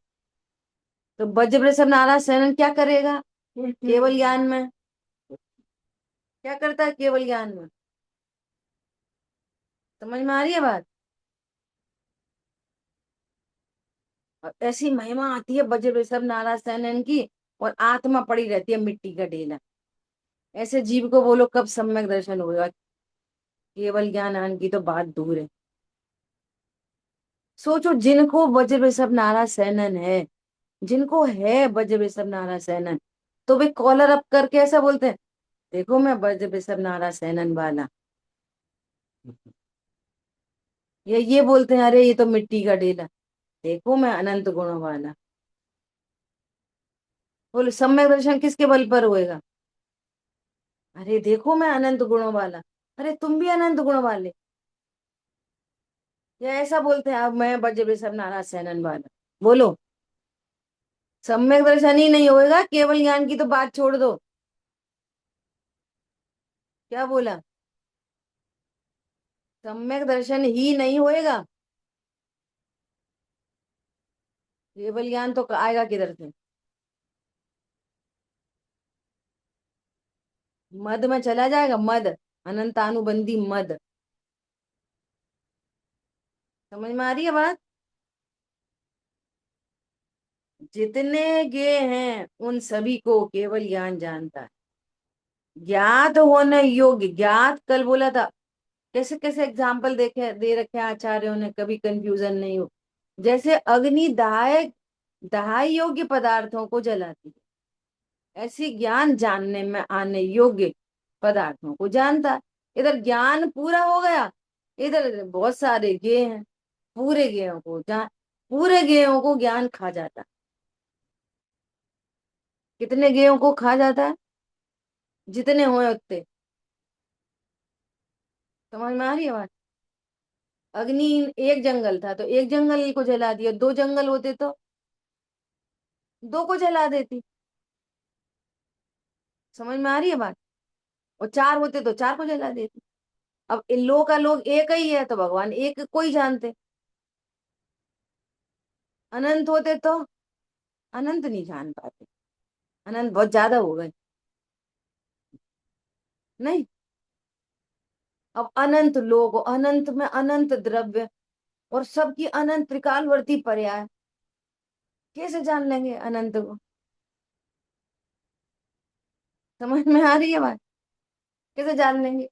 तो वज्र ऋषभ नारा सहनन क्या करेगा केवल ज्ञान में? क्या करता है केवल ज्ञान में? समझ में आ रही है बात? और ऐसी महिमा आती है वज्र ऋषभ नारा सहनन की, और आत्मा पड़ी रहती है मिट्टी का ढेला। ऐसे जीव को बोलो कब सम्यक दर्शन होगा? केवल ज्ञान आने की तो बात दूर है। सोचो जिनको वज्र ऋषभ नारा सहनन है, जिनको है वज्र ऋषभ नारा सहनन, तो वे कॉलर अप करके ऐसा बोलते हैं, देखो मैं वज्र ऋषभ नारा सहनन वाला। ये बोलते हैं अरे ये तो मिट्टी का ढेला, देखो मैं अनंत गुणों वाला। बोलो सम्यक दर्शन किसके बल पर होएगा? अरे देखो मैं अनंत गुणों वाला। अरे तुम भी अनंत गुण वाले। या ऐसा बोलते हैं अब मैं बजे सब नाराज सैनन वाला। बोलो, सम्यक दर्शन ही नहीं होएगा, केवल ज्ञान की तो बात छोड़ दो। क्या बोला? सम्यक दर्शन ही नहीं होएगा, केवल ज्ञान तो आएगा किधर से? मद में चला जाएगा, मद, अनंतानुबंधी मद। समझ में आ रही है बात? जितने गे हैं उन सभी को केवल ज्ञान जानता है। ज्ञात होने योग्य, ज्ञात कल बोला था, कैसे कैसे एग्जाम्पल देखे दे रखे हैं आचार्यों ने, कभी कंफ्यूजन नहीं हो। जैसे अग्नि दहाय दहाय योग्य पदार्थों को जलाती है, ऐसी ज्ञान जानने में आने योग्य पदार्थों को जानता है। इधर ज्ञान पूरा हो गया, इधर बहुत सारे गे हैं, पूरे गेयों को जान, पूरे गेयों को ज्ञान खा जाता है। कितने गेयों को खा जाता है? जितने हुए उतने। समझ में आ रही है बात? अग्नि, एक जंगल था तो एक जंगल को जला दिया, दो जंगल होते तो दो को जला देती। समझ में आ रही है बात? और चार होते तो चार को जला देती। अब इन लोग का लोग एक ही है तो भगवान एक को ही जानते। अनंत होते तो अनंत नहीं जान पाते, अनंत बहुत ज्यादा हो गए। नहीं, अब अनंत लोग, अनंत में अनंत द्रव्य, और सबकी अनंत त्रिकालवर्ती पर्याय, कैसे जान लेंगे अनंत को? समझ में आ रही है बात? कैसे जान लेंगे?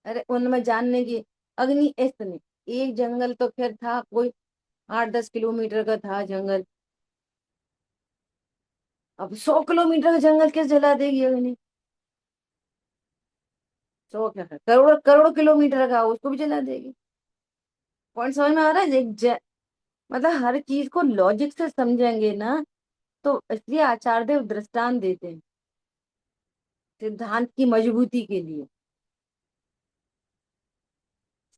अरे उनमें जानने की, अग्नि इतने, एक जंगल तो फिर था कोई 8-10 किलोमीटर का था जंगल, अब 100 किलोमीटर का जंगल कैसे जला देगी अग्नि? 100 क्या है, करोड़ करोड़ किलोमीटर का, उसको भी जला देगी। पॉइंट समझ में आ रहा है? मतलब हर चीज को लॉजिक से समझेंगे ना, तो इसलिए आचार्य देव दृष्टांत देते हैं सिद्धांत की मजबूती के लिए।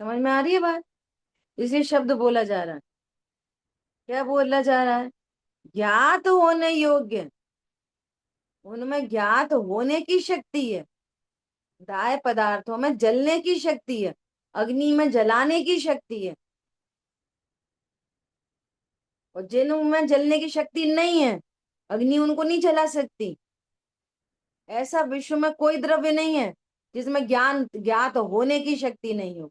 समझ में आ रही है बात? इसी शब्द बोला जा रहा है। क्या बोला जा रहा है? ज्ञात होने योग्य, उनमें ज्ञात होने की शक्ति है, दाय पदार्थों में जलने की शक्ति है, अग्नि में जलाने की शक्ति है। और जिनमें जलने की शक्ति नहीं है, अग्नि उनको नहीं जला सकती। ऐसा विश्व में कोई द्रव्य नहीं है जिसमें ज्ञान ज्ञात होने की शक्ति नहीं हो।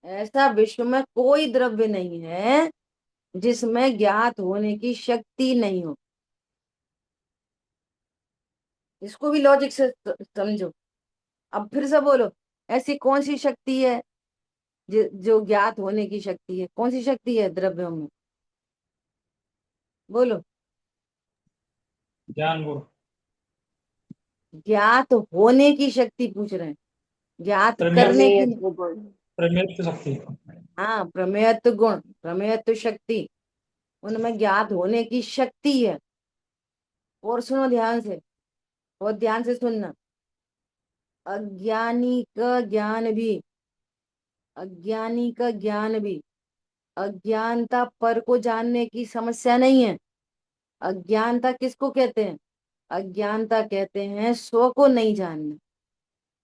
ऐसा विश्व में कोई द्रव्य नहीं है जिसमें ज्ञात होने की शक्ति नहीं हो। इसको भी लॉजिक से समझो। अब फिर से बोलो, ऐसी कौन सी शक्ति है जो ज्ञात होने की शक्ति है? कौन सी शक्ति है द्रव्यों में? बोलो। ज्ञान गुण। ज्ञात होने की शक्ति पूछ रहे हैं, ज्ञात प्रमेय, करने की प्रमेय नहीं। गुण। प्रमेय शक्ति। हाँ, प्रमेयत्व गुण, प्रमेयत्व शक्ति, उनमें ज्ञात होने की शक्ति है। और सुनो ध्यान से, बहुत ध्यान से सुनना। अज्ञानी का ज्ञान भी, अज्ञानी का ज्ञान भी, अज्ञानता पर को जानने की समस्या नहीं है। अज्ञानता किसको कहते हैं? अज्ञानता कहते हैं स्व को नहीं जानना,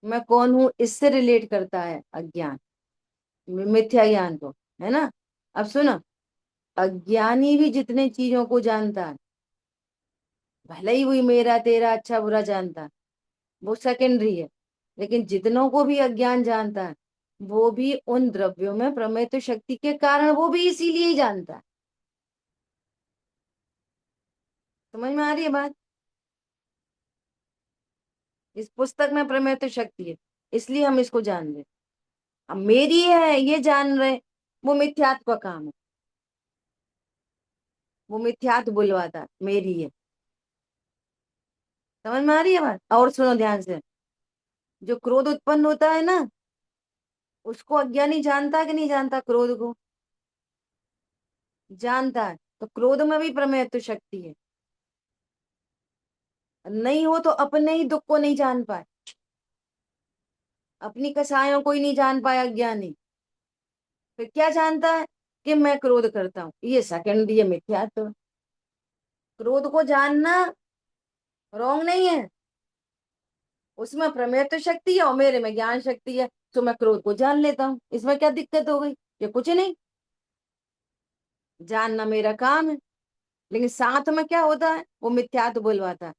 मैं कौन हूं, इससे रिलेट करता है अज्ञान, मिथ्या ज्ञान को, है ना? अब सुनो, अज्ञानी भी जितने चीजों को जानता है, भले ही वही मेरा तेरा अच्छा बुरा जानता है, वो सेकेंडरी है, लेकिन जितनों को भी अज्ञान जानता है, वो भी उन द्रव्यों में प्रमेय शक्ति के कारण वो भी इसीलिए ही जानता है। समझ में आ रही है बात? इस पुस्तक में प्रमेय शक्ति है, इसलिए हम इसको जान रहे। अब मेरी है ये जान रहे, वो मिथ्यात्व का काम है, वो मिथ्यात्व बुलवाता है, मेरी है। समझ में आ रही है बात? और सुनो ध्यान से, जो क्रोध उत्पन्न होता है ना, उसको अज्ञानी जानता है कि नहीं जानता? क्रोध को जानता है, तो क्रोध में भी प्रमेयत्व शक्ति है। नहीं हो तो अपने ही दुख को नहीं जान पाए। अपनी कसायों को ही नहीं जान पाया ज्ञानी, फिर क्या जानता है कि मैं क्रोध करता हूँ, ये सेकंड, ये मिथ्यात्व। क्रोध को जानना रॉन्ग नहीं है, उसमें प्रमेय शक्ति है और मेरे में ज्ञान शक्ति है, तो मैं क्रोध को जान लेता हूँ, इसमें क्या दिक्कत हो गई? ये कुछ नहीं, जानना मेरा काम है। लेकिन साथ में क्या होता है, वो मिथ्यात्व बुलवाता है,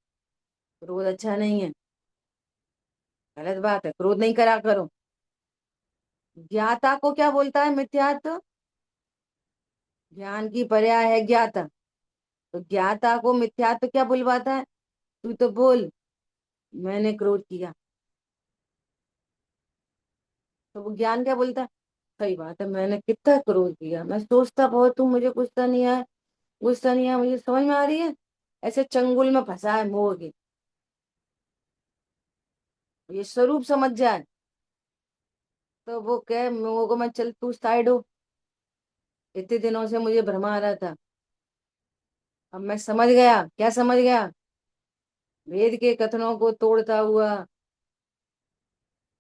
क्रोध अच्छा नहीं है, गलत बात है, क्रोध नहीं करा करो। ज्ञाता को क्या बोलता है मिथ्यात्व? ज्ञान की पर्याय है ज्ञाता, तो ज्ञाता को मिथ्यात्व क्या बुलवाता है? तू तो बोल, मैंने क्रोध किया। तो वो ज्ञान क्या बोलता है? सही बात है, मैंने कितना क्रोध किया, मैं सोचता बहुत हूँ, मुझे गुस्सा नहीं आया, गुस्सा नहीं आया, मुझे समझ में आ रही है, ऐसे चंगुल में फंसा है मोह के। ये स्वरूप समझ जाए तो वो कहे मोह को, मैं चल तू साइड हो, इतने दिनों से मुझे भ्रमा आ रहा था, अब मैं समझ गया। क्या समझ गया? वेद के कथनों को तोड़ता हुआ,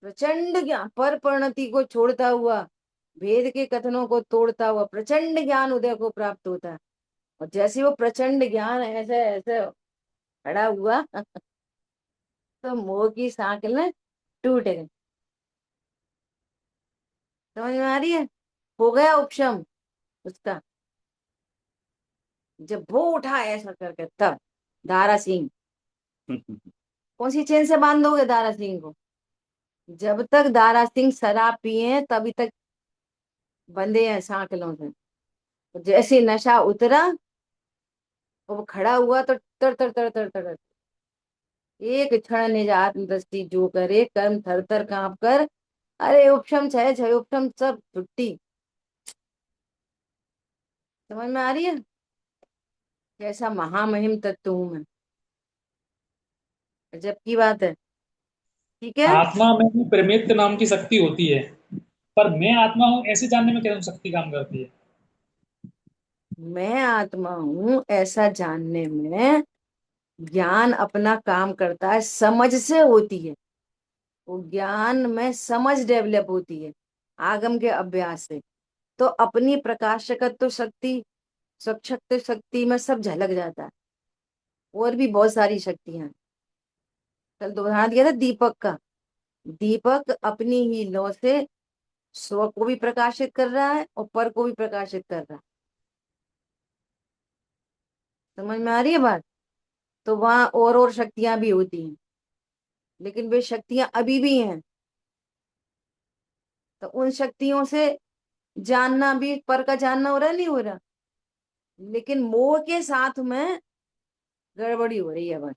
प्रचंड ज्ञान पर परिणति को छोड़ता हुआ, वेद के कथनों को तोड़ता हुआ प्रचंड ज्ञान उदय को प्राप्त होता है। और जैसे वो प्रचंड ज्ञान ऐसे ऐसे खड़ा हुआ तो मोह की सांकलें टूट गई। समझ में आ रही है? हो गया उपशम उसका। जब वो उठा ऐसा करके, तब दारा सिंह, कौन सी चेन से बांधोगे दारा सिंह को? जब तक दारा सिंह शराब पिए तभी तक बंधे हैं सांकलों से। तो जैसे नशा उतरा, वो खड़ा हुआ तो तर तर तर तर तर, एक क्षण निज आत्म दृष्टि जो करे, कर्म थर थर कांप कर, अरे उपशम छय छय उपशम सब छुट्टी। समझ में आ रही है कैसा महामहिम तत्व हूं मैं? गजब की बात है। ठीक है। आत्मा में भी प्रमेय नाम की शक्ति होती है, पर मैं आत्मा हूँ ऐसे जानने में कैसे शक्ति काम करती है? मैं आत्मा हूं ऐसा जानने में ज्ञान अपना काम करता है, समझ से होती है। वो ज्ञान में समझ डेवलप होती है आगम के अभ्यास से। तो अपनी प्रकाशकत्व शक्ति, स्वच्छत्व शक्ति में सब झलक जाता है। और भी बहुत सारी शक्तियां हैं। कल तो उदाहरण दिया था दीपक का। दीपक अपनी ही लौ से स्व को भी प्रकाशित कर रहा है और पर को भी प्रकाशित कर रहा है। समझ में आ रही है बात? तो वहां और शक्तियां भी होती हैं, लेकिन वे शक्तियां अभी भी हैं। तो उन शक्तियों से जानना भी, पर का जानना हो रहा है, नहीं हो रहा, लेकिन मोह के साथ में गड़बड़ी हो रही है बस।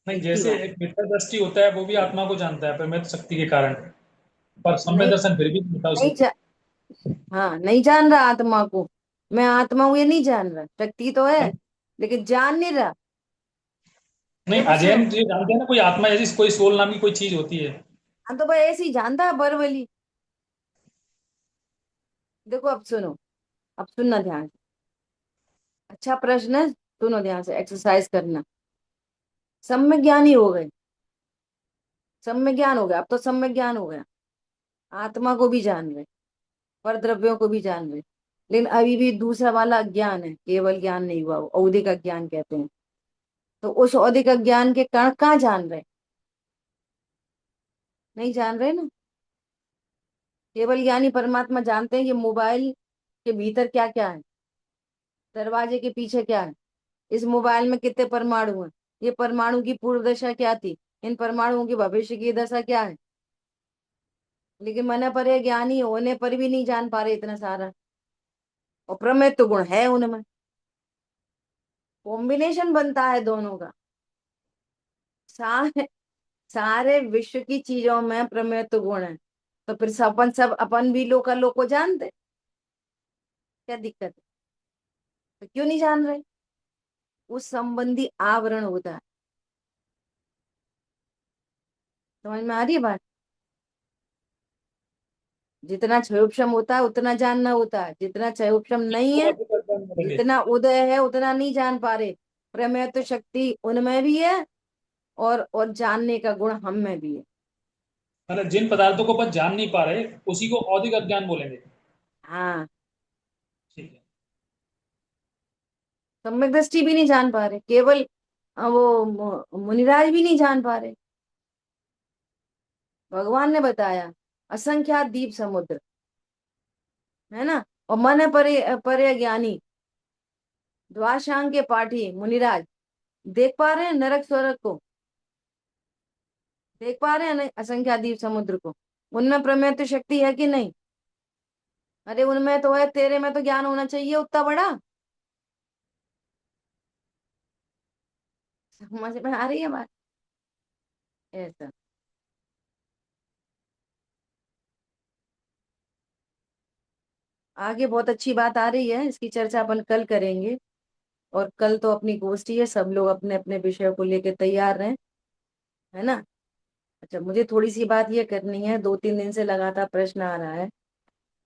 नहीं, इतनी जैसे बात। एक मिथ्या दृष्टि होता है वो भी आत्मा को जानता है प्रमेय शक्ति के कारण, पर सम्यक नहीं, दर्शन फिर भी नहीं होता नहीं उसको। हाँ, नहीं जान रहा आत्मा को, मैं आत्मा हूं ये नहीं जान रहा, शक्ति तो है लेकिन जान नहीं रहा। नहीं, देखो सुनो, अजैन जी जानते हैं ना, कोई आत्मा जैसी कोई सोल नाम की कोई चीज होती है। हाँ तो भाई ऐसे ही जानता है बरवली। देखो अब सुनो, अब सुनना ध्यान से, अच्छा प्रश्न है, सुनो ध्यान से, एक्सरसाइज करना। सम्यक ज्ञान ही हो गए, सम्यक ज्ञान हो गया, अब तो सम्यक ज्ञान हो गया, आत्मा को भी जान रहे, पर द्रव्यों को भी जान रहे, लेकिन अभी भी दूसरा वाला ज्ञान है, केवल ज्ञान नहीं हुआ, वो औदिक ज्ञान कहते हैं। तो उस औदिक ज्ञान के कण कहाँ जान रहे? नहीं जान रहे ना। केवल ज्ञानी परमात्मा जानते हैं कि मोबाइल के भीतर क्या क्या है, दरवाजे के पीछे क्या है, इस मोबाइल में कितने परमाणु हैं, ये परमाणु की पूर्व दशा क्या थी, इन परमाणुओं की भविष्य की दशा क्या है। लेकिन मन पर ज्ञानी होने पर भी नहीं जान पा रहे इतना सारा। और प्रमेय तो गुण है उनमें, कॉम्बिनेशन बनता है दोनों का। सारे सारे विश्व की चीजों में प्रमेय तो गुण है, तो फिर सब अपन भी लोग को जानते, क्या दिक्कत है? तो क्यों नहीं जान रहे? उस संबंधी आवरण होता है। समझ में आ रही है बात? जितना क्षयोपशम होता है उतना जानना होता है, जितना क्षयोपशम नहीं वो है, अधिक अध्ययन करेंगे। जितना उदय है उतना नहीं जान पा रहे। प्रमेय तो शक्ति उनमें भी है, और जानने का गुण हम में भी है। मतलब जिन पदार्थों को अपन जान नहीं पा रहे उसी को औदिक अज्ञान बोलेंगे। हाँ, ठीक है। सम्यक दृष्टि भी नहीं जान पा रहे, केवल वो मुनिराज भी नहीं जान पा रहे। भगवान ने बताया असंख्यात दीप समुद्र, है ना। और मन है परे परे ज्ञानी, द्वाशांग के पाठी मुनिराज देख पा रहे हैं नरक स्वर्ग को, देख पा रहे हैं ना असंख्यात दीप समुद्र को। उनमें प्रमेय तो शक्ति है कि नहीं? अरे उनमें तो है, तेरे में तो ज्ञान होना चाहिए उतना बड़ा। समझ में आ रही है बात? ऐसा। आगे बहुत अच्छी बात आ रही है, इसकी चर्चा अपन कल करेंगे। और कल तो अपनी गोष्ठी है, सब लोग अपने अपने विषय को लेके तैयार रहें, है ना। अच्छा, मुझे थोड़ी सी बात ये करनी है, 2-3 दिन से लगातार प्रश्न आ रहा है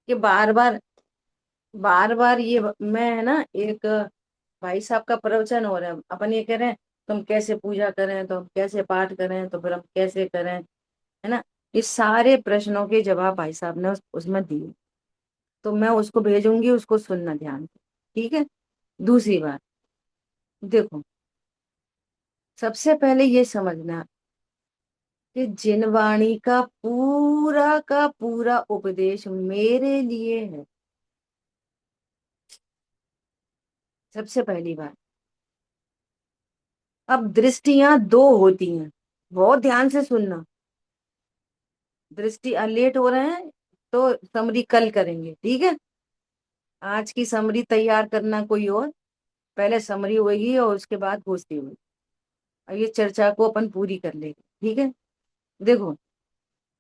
कि बार बार ये मैं, है ना, एक भाई साहब का प्रवचन हो रहा है, अपन ये कह रहे हैं तुम कैसे पूजा करें, तो हम कैसे पाठ करें, तो फिर हम कैसे करें, है ना। ये सारे प्रश्नों के जवाब भाई साहब ने उसमें दिए, तो मैं उसको भेजूंगी, उसको सुनना ध्यान से, ठीक है। दूसरी बात, देखो, सबसे पहले ये समझना कि जिनवाणी का पूरा उपदेश मेरे लिए है। सबसे पहली बात। अब दृष्टियां दो होती हैं, बहुत ध्यान से सुनना। दृष्टि लेट हो रहे हैं तो समरी कल करेंगे, ठीक है। आज की समरी तैयार करना कोई और, पहले समरी होगी और उसके बाद गोष्ठी होगी, और ये चर्चा को अपन पूरी कर लेंगे, ठीक है। देखो,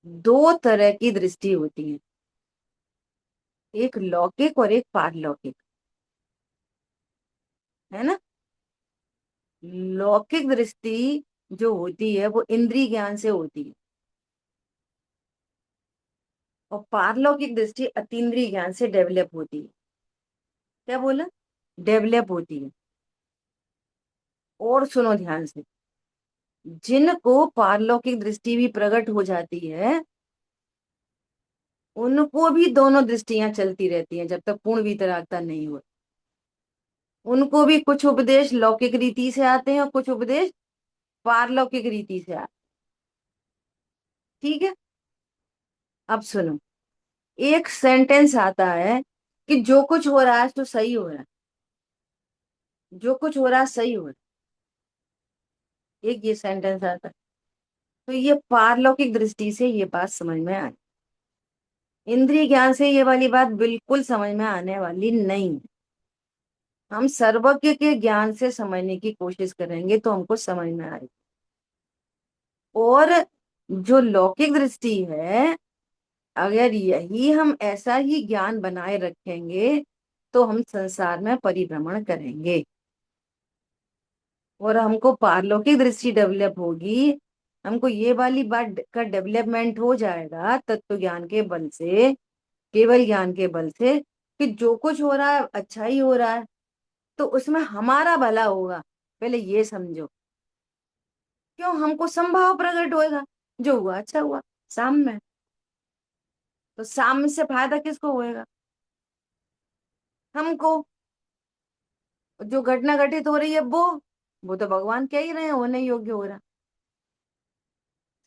दो तरह की दृष्टि होती है, एक लौकिक और एक पारलौकिक, है ना। लौकिक दृष्टि जो होती है वो इंद्रिय ज्ञान से होती है, और पारलौकिक दृष्टि अतीन्द्रिय ज्ञान से डेवलप होती है। क्या बोला? डेवलप होती है। और सुनो ध्यान से, जिनको पारलौकिक दृष्टि भी प्रकट हो जाती है, उनको भी दोनों दृष्टियां चलती रहती हैं जब तक पूर्ण वितरागता नहीं हो। उनको भी कुछ उपदेश लौकिक रीति से आते हैं और कुछ उपदेश पारलौकिक रीति से आते हैं, ठीक है। अब सुनो, एक सेंटेंस आता है कि जो कुछ हो रहा है तो सही हो रहा है, जो कुछ हो रहा है सही हो रहा है, एक ये सेंटेंस आता है। तो ये पारलौकिक दृष्टि से ये बात समझ में आई, इंद्रिय ज्ञान से ये वाली बात बिल्कुल समझ में आने वाली नहीं है। हम सर्वज्ञ के ज्ञान से समझने की कोशिश करेंगे तो हमको समझ में आएगी। और जो लौकिक दृष्टि है, अगर यही हम ऐसा ही ज्ञान बनाए रखेंगे तो हम संसार में परिभ्रमण करेंगे, और हमको पारलौकिक दृष्टि डेवलप होगी। हमको ये वाली बात का डेवलपमेंट हो जाएगा तत्व ज्ञान के बल से, केवल ज्ञान के बल से, कि जो कुछ हो रहा है अच्छा ही हो रहा है, तो उसमें हमारा भला होगा। पहले ये समझो, क्यों हमको संभाव प्रकट होएगा, जो हुआ अच्छा हुआ साम में, तो साम से फायदा किसको होएगा? हमको। जो घटना घटित हो रही है वो तो भगवान कह ही रहे हैं होने योग्य हो रहा।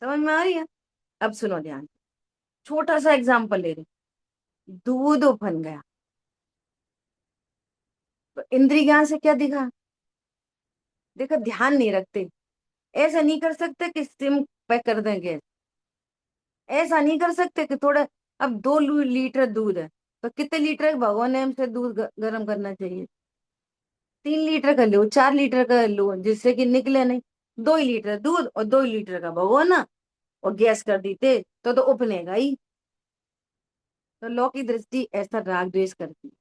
समझ में आ रही है? अब सुनो ध्यान से। छोटा सा एग्जाम्पल ले रहे, दूध उफन गया, तो इंद्रिय ज्ञान से क्या दिखा? देखो, ध्यान नहीं रखते, ऐसा नहीं कर सकते कि सिम पे कर दें गैस, ऐसा नहीं कर सकते कि थोड़ा, अब 2 लीटर दूध है, तो कितने लीटर भगवान ने हमसे दूध गर्म करना चाहिए? 3 लीटर का लो, 4 लीटर का लो, जिससे कि निकले नहीं। 2 ही लीटर दूध और 2 ही लीटर का भगोना, और गैस कर दी तेज, तो उपनेगा ही। तो लौ की दृष्टि ऐसा राग द्वेष करती है।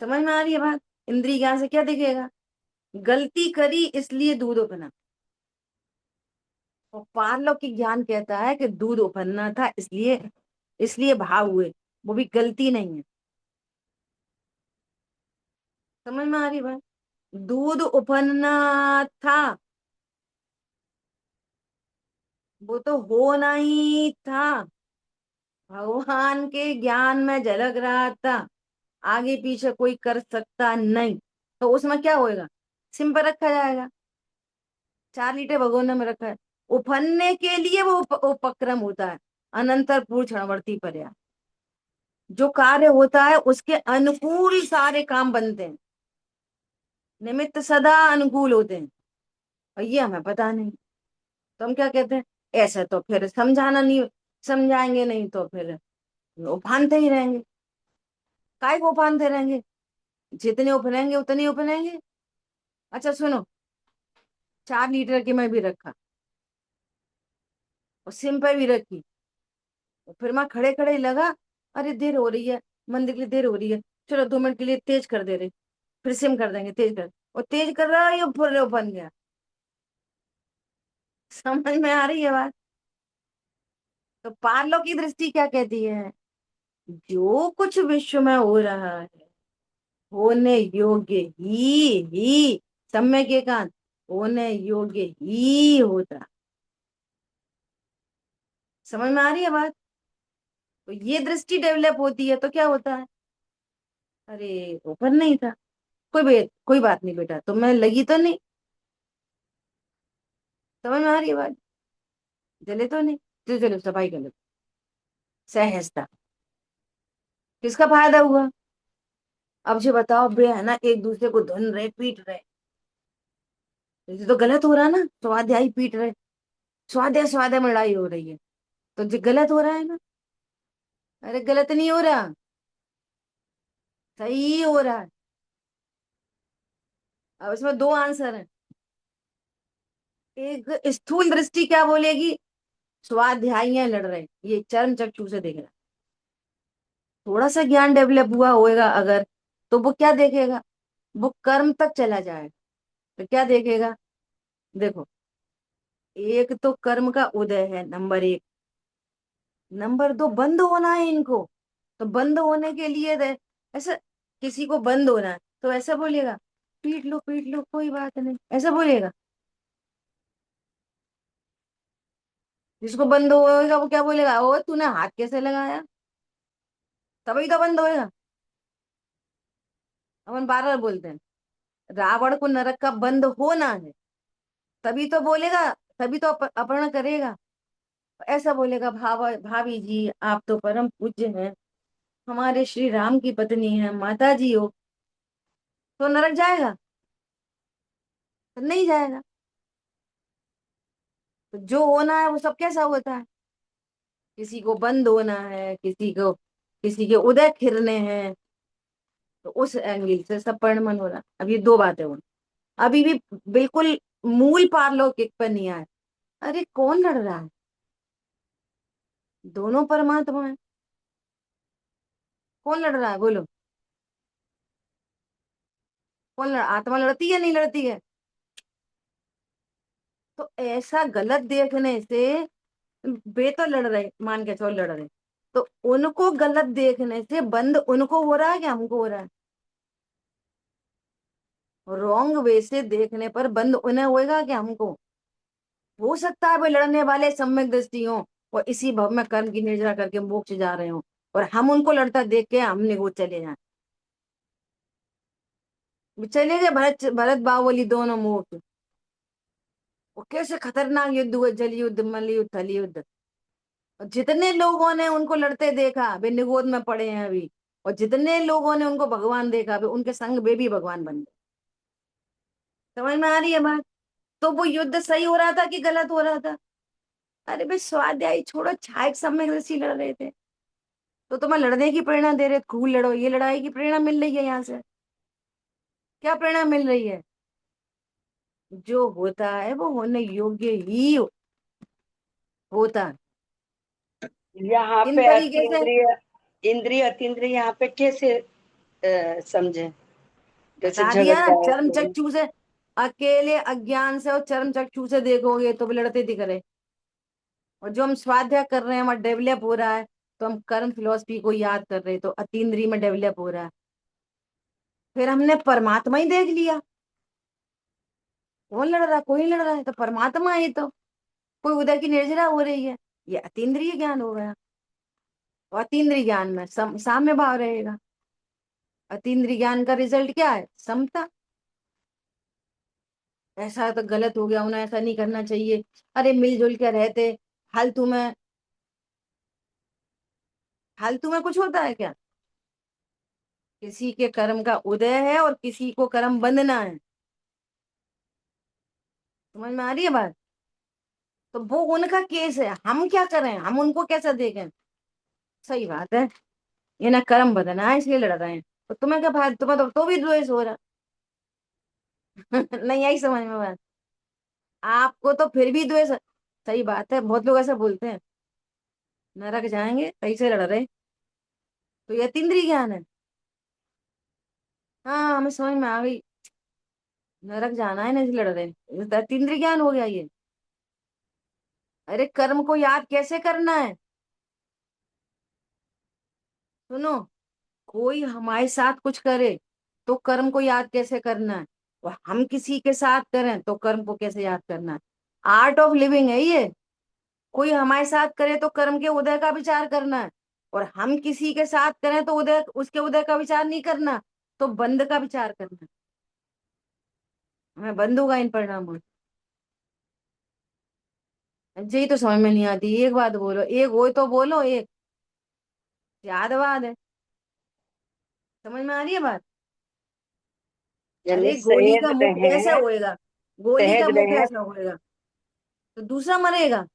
समझ में आ रही है बात? इंद्रिय ज्ञान से क्या दिखेगा? गलती करी इसलिए दूध उपना, और पारलौकिक ज्ञान कहता है कि दूध उफनना था इसलिए, इसलिए भाव हुए, वो भी गलती नहीं है। समझ में आ रही बात? दूध उफनना था, वो तो होना ही था, भगवान के ज्ञान में झलक रहा था, आगे पीछे कोई कर सकता नहीं। तो उसमें क्या होएगा, सिम पर रखा जाएगा, 4 लीटर भगोने में रखा है, उफनने के लिए वो उपक्रम होता है, अनंतर पूर्ण क्षणवर्ती पर्याय। जो कार्य होता है उसके अनुकूल सारे काम बनते हैं, निमित्त सदा अनुकूल होते हैं, और ये हमें पता नहीं। तो हम क्या कहते हैं, ऐसे तो फिर समझाना नहीं, समझाएंगे नहीं तो फिर उफानते ही रहेंगे। काय को उफानते रहेंगे, जितने उफनेंगे उतने ही उफनेंगे। अच्छा सुनो, 4 लीटर की मैं भी रखा और सिम पे भी रखी, और फिर मैं खड़े खड़े लगा, अरे देर हो रही है, मंदिर के लिए देर हो रही है, चलो 2 मिनट के लिए तेज कर दे रहे, फिर सिम कर देंगे, तेज कर, और तेज कर रहा है, ये फिर बन गया। समझ में आ रही है बात? तो पार्लो की दृष्टि क्या कहती है, जो कुछ विश्व में हो रहा है होने योग्य ही सम्यक एकांत, होने योग्य ही होता। समझ में आ रही है बात? तो ये दृष्टि डेवलप होती है तो क्या होता है, अरे ऊपर नहीं था, कोई बात नहीं बेटा, तो मैं लगी तो नहीं। समझ में आ रही है बात? जले तो नहीं, तो चलो सफाई कर लो, सहजता, किसका फायदा हुआ? अब जो बताओ बे, है ना, एक दूसरे को धुन रहे, पीट रहे, ये तो गलत हो रहा है ना, स्वाध्यायी पीट रहे, स्वाध्याय स्वाध्याय में लड़ाई हो रही है, तो जो गलत हो रहा है ना। अरे गलत नहीं हो रहा, सही हो रहा है। अब इसमें दो आंसर है, एक स्थूल दृष्टि क्या बोलेगी, स्वाध्याय लड़ रहे, ये चर्म चक्षु से देख रहा है। थोड़ा सा ज्ञान डेवलप हुआ होएगा अगर, तो वो क्या देखेगा, वो कर्म तक चला जाएगा, तो क्या देखेगा, देखो, एक तो कर्म का उदय है, नंबर 1, नंबर 2 बंद होना है इनको। तो बंद होने के लिए ऐसा, किसी को बंद होना है तो ऐसा बोलेगा, पीट लो कोई बात नहीं, ऐसा बोलेगा। जिसको बंद होएगा वो क्या बोलेगा, ओ तूने हाथ कैसे लगाया, तभी तो बंद होएगा। अपन बार बार बोलते हैं, रावण को नरक का बंद होना है, तभी तो बोलेगा, तभी तो अपहरण करेगा। ऐसा बोलेगा, भाभी जी आप तो परम पूज्य हैं, हमारे श्री राम की पत्नी है, माता जी हो, तो नरक जाएगा? तो नहीं जाएगा। तो जो होना है वो सब कैसा होता है, किसी को बंद होना है, किसी के उदय खिरने हैं, तो उस एंगल से सब परिणमन हो रहा है। अब ये दो बातें हो, अभी भी बिल्कुल मूल पारलौकिक पर नहीं आए। अरे कौन लड़ रहा है, दोनों परमात्मा है, कौन लड़ रहा है बोलो, आत्मा लड़ती है नहीं लड़ती है? तो ऐसा गलत देखने से, वे तो लड़ रहे, मान के चलो लड़ रहे, तो उनको गलत देखने से बंद उनको हो रहा है क्या हमको हो रहा है? रॉन्ग वे से देखने पर बंद उन्हें होएगा क्या हमको? हो सकता है वे लड़ने वाले सम्यक दृष्टि हों और इसी भव में कर्म की निर्जरा करके मोक्ष जा रहे हों, और हम उनको लड़ता देख के हमने वो चले जाए, चले गए भरत भरत बाहुबली दोनों मोक्ष। वो कैसे खतरनाक युद्ध हुए, जल युद्ध, मल युद्ध, थल युद्ध, और जितने लोगों ने उनको लड़ते देखा वे निगोद में पड़े हैं अभी, और जितने लोगों ने उनको भगवान देखा वे उनके संग वे भी भगवान बन गए। समझ में आ रही है बात? तो वो युद्ध सही हो रहा था कि गलत हो रहा था? अरे भाई स्वाध्याय छोड़ो, छाया सम्यक ऋषि लड़ रहे थे, तो तुम्हें लड़ने की प्रेरणा दे रहे, खूब लड़ो, ये लड़ाई की प्रेरणा मिल रही है यहाँ से, क्या प्रेरणा मिल रही है? जो होता है वो होने योग्य ही होता है। यहाँ इन पे तरीके से अतीन्द्रिय, इंद्रिय अतीन्द्रिय यहाँ पे कैसे समझे, जैसे बता झगड़ दिया ना, चर्म जाए। चक्षु से, अकेले अज्ञान से और चर्म चक्षु से देखोगे तो भी लड़ते दिख रहे, और जो हम स्वाध्याय कर रहे हैं वहां डेवलप हो रहा है, तो हम कर्म फिलोसफी को याद कर रहे हैं, तो अतीन्द्रिय में डेवलप हो रहा है। फिर हमने परमात्मा ही देख लिया, कौन लड़ रहा है, कोई नहीं लड़ रहा है, तो परमात्मा है ये तो। कोई उदय की निर्जरा हो रही है, ये अतीन्द्रिय ज्ञान हो गया। और अतीन्द्रिय ज्ञान में साम्य भाव रहेगा। अतीन्द्रिय ज्ञान का रिजल्ट क्या है? समता। ऐसा तो गलत हो गया, उन्हें ऐसा नहीं करना चाहिए, अरे मिलजुल के रहते, फालतू में, फालतू में कुछ होता है क्या? किसी के कर्म का उदय है और किसी को कर्म बंधना है। समझ में आ रही है बात? तो वो उनका केस है, हम क्या करें, हम उनको कैसा देखें? सही बात है, ये ना कर्म बंधना है इसलिए लड़ रहे हैं, तो तुम्हें क्या फायदा, तुम्हें तो भी द्वेष हो रहा। नहीं आई समझ में बात? आपको तो फिर भी द्वेष। सही बात है, बहुत लोग ऐसा बोलते हैं, नरक जाएंगे सही से लड़ रहे, तो ये तीन्द्रिय ज्ञान है। हाँ हमें समझ में आ गई, नरक जाना है ना इसलिए लड़ रहे, ये तीन्द्रिय ज्ञान हो गया ये। अरे कर्म को याद कैसे करना है? सुनो, कोई हमारे साथ कुछ करे तो कर्म को याद कैसे करना है, और हम किसी के साथ करें तो कर्म को कैसे याद करना है। आर्ट ऑफ लिविंग है ये। कोई हमारे साथ करे तो कर्म के उदय का विचार करना है, और हम किसी के साथ करें तो उदय, उसके उदय का विचार नहीं करना, तो बंध का विचार करना है। हमें बंध होगा इन परिणामों से। जी तो समझ में नहीं आती, एक बात बोलो, एक हो तो बोलो, एक याद बात है। समझ में आ रही है बात? यानी अरे गोली सहज का मुंह कैसे रहें, होएगा? गोली का सहज मुंह रहें। कैसे होएगा? तो दूसरा मरेगा।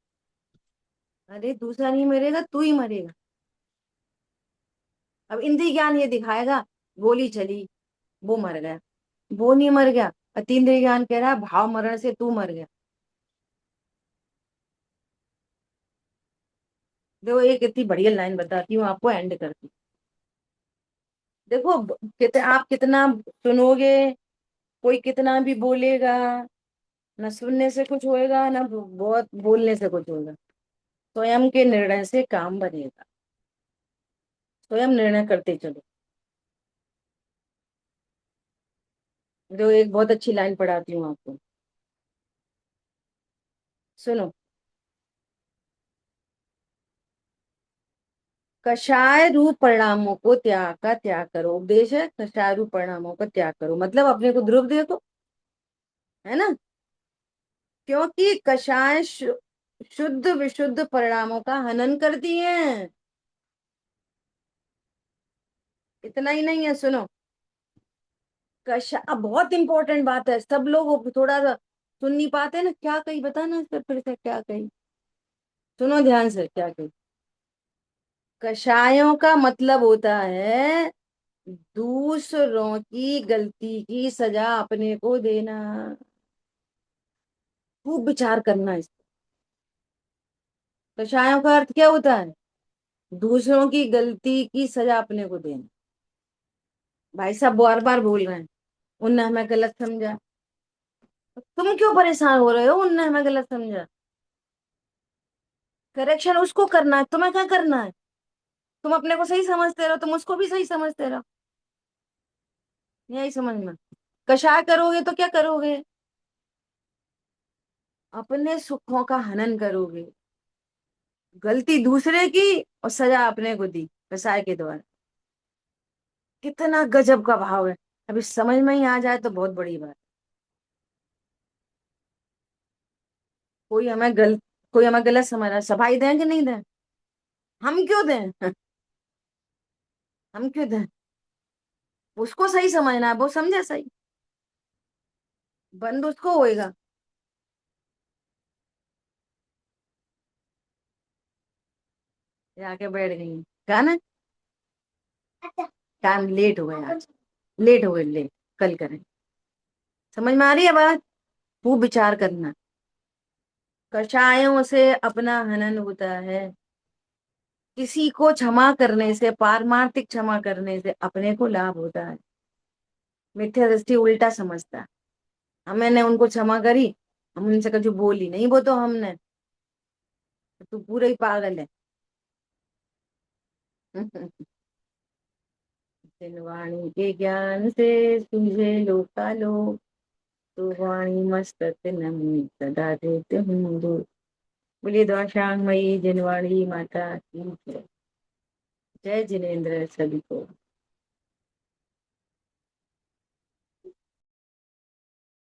अरे दूसरा नहीं मरेगा, तू ही मरेगा। अब इंद्रिय ज्ञान ये दिखाएगा, गोली चली, वो मर गया, वो नहीं मर गया। अतीन्द्रिय ज्ञान कह रहा है भाव मरण से तू मर गया। देखो एक इतनी बढ़िया लाइन बताती हूँ आपको, एंड करती हूँ। देखो आप कितना सुनोगे, कोई कितना भी बोलेगा, ना सुनने से कुछ होएगा, ना बहुत बोलने से कुछ होगा। स्वयं के निर्णय से काम बनेगा, स्वयं निर्णय करते चलो। जो एक बहुत अच्छी लाइन पढ़ाती हूँ आपको, सुनो। कषाय रूप परिणामों को त्याग करो, उपदेश है कषाय रूप परिणामों का त्याग करो, मतलब अपने को ध्रुव देखो, है ना? क्योंकि कषाय शुद्ध विशुद्ध परिणामों का हनन करती हैं। इतना ही नहीं है, सुनो। अब बहुत इंपॉर्टेंट बात है, सब लोग थोड़ा सा सुन नहीं पाते ना, क्या कही बताना इससे, फिर से क्या कही, सुनो ध्यान से क्या कही। कषायों का मतलब होता है दूसरों की गलती की सजा अपने को देना। खूब विचार करना इस। कषायों का अर्थ क्या होता है? दूसरों की गलती की सजा अपने को देना। भाई साहब बार बार बोल रहे हैं, उनने हमें गलत समझा। तुम क्यों परेशान हो रहे हो, उनने हमें गलत समझा? करेक्शन उसको करना है, तुम्हें क्या करना है? तुम अपने को सही समझते रहो, तुम उसको भी सही समझते रहो। यही समझ में। कषाय करोगे तो क्या करोगे? अपने सुखों का हनन करोगे। गलती दूसरे की और सजा अपने को दी कसाय के द्वारा। कितना गजब का भाव है। अभी समझ में ही आ जाए तो बहुत बड़ी बात। कोई हमें गलत, कोई हमें गलत समझ रहा है, सफाई दें कि नहीं दें? हम क्यों दें? हम क्यों दें? उसको सही समझना है, वो समझे सही, बंद उसको होएगा। जाके बैठ गई गाना। टाइम लेट हो गया आज, लेट हो गए, लेट, कल करें। समझ में आ रही है बात? खूब विचार करना। कषायों से अपना हनन होता है। किसी को क्षमा करने से, पारमार्थिक क्षमा करने से अपने को लाभ होता है। मिथ्या दृष्टि उल्टा समझता है। हमने उनको क्षमा करी, हम उनसे कुछ बोली नहीं, वो तो हमने, तू पूरा ही पागल है। जिन वाणी के ज्ञान से तुझे लोका लो, तो वाणी मस्तक नमी सदा देते हूँ दूर। बोलिए द्वाशांग मई जिनवाणी माता की जय। जय जिनेन्द्र सभी को।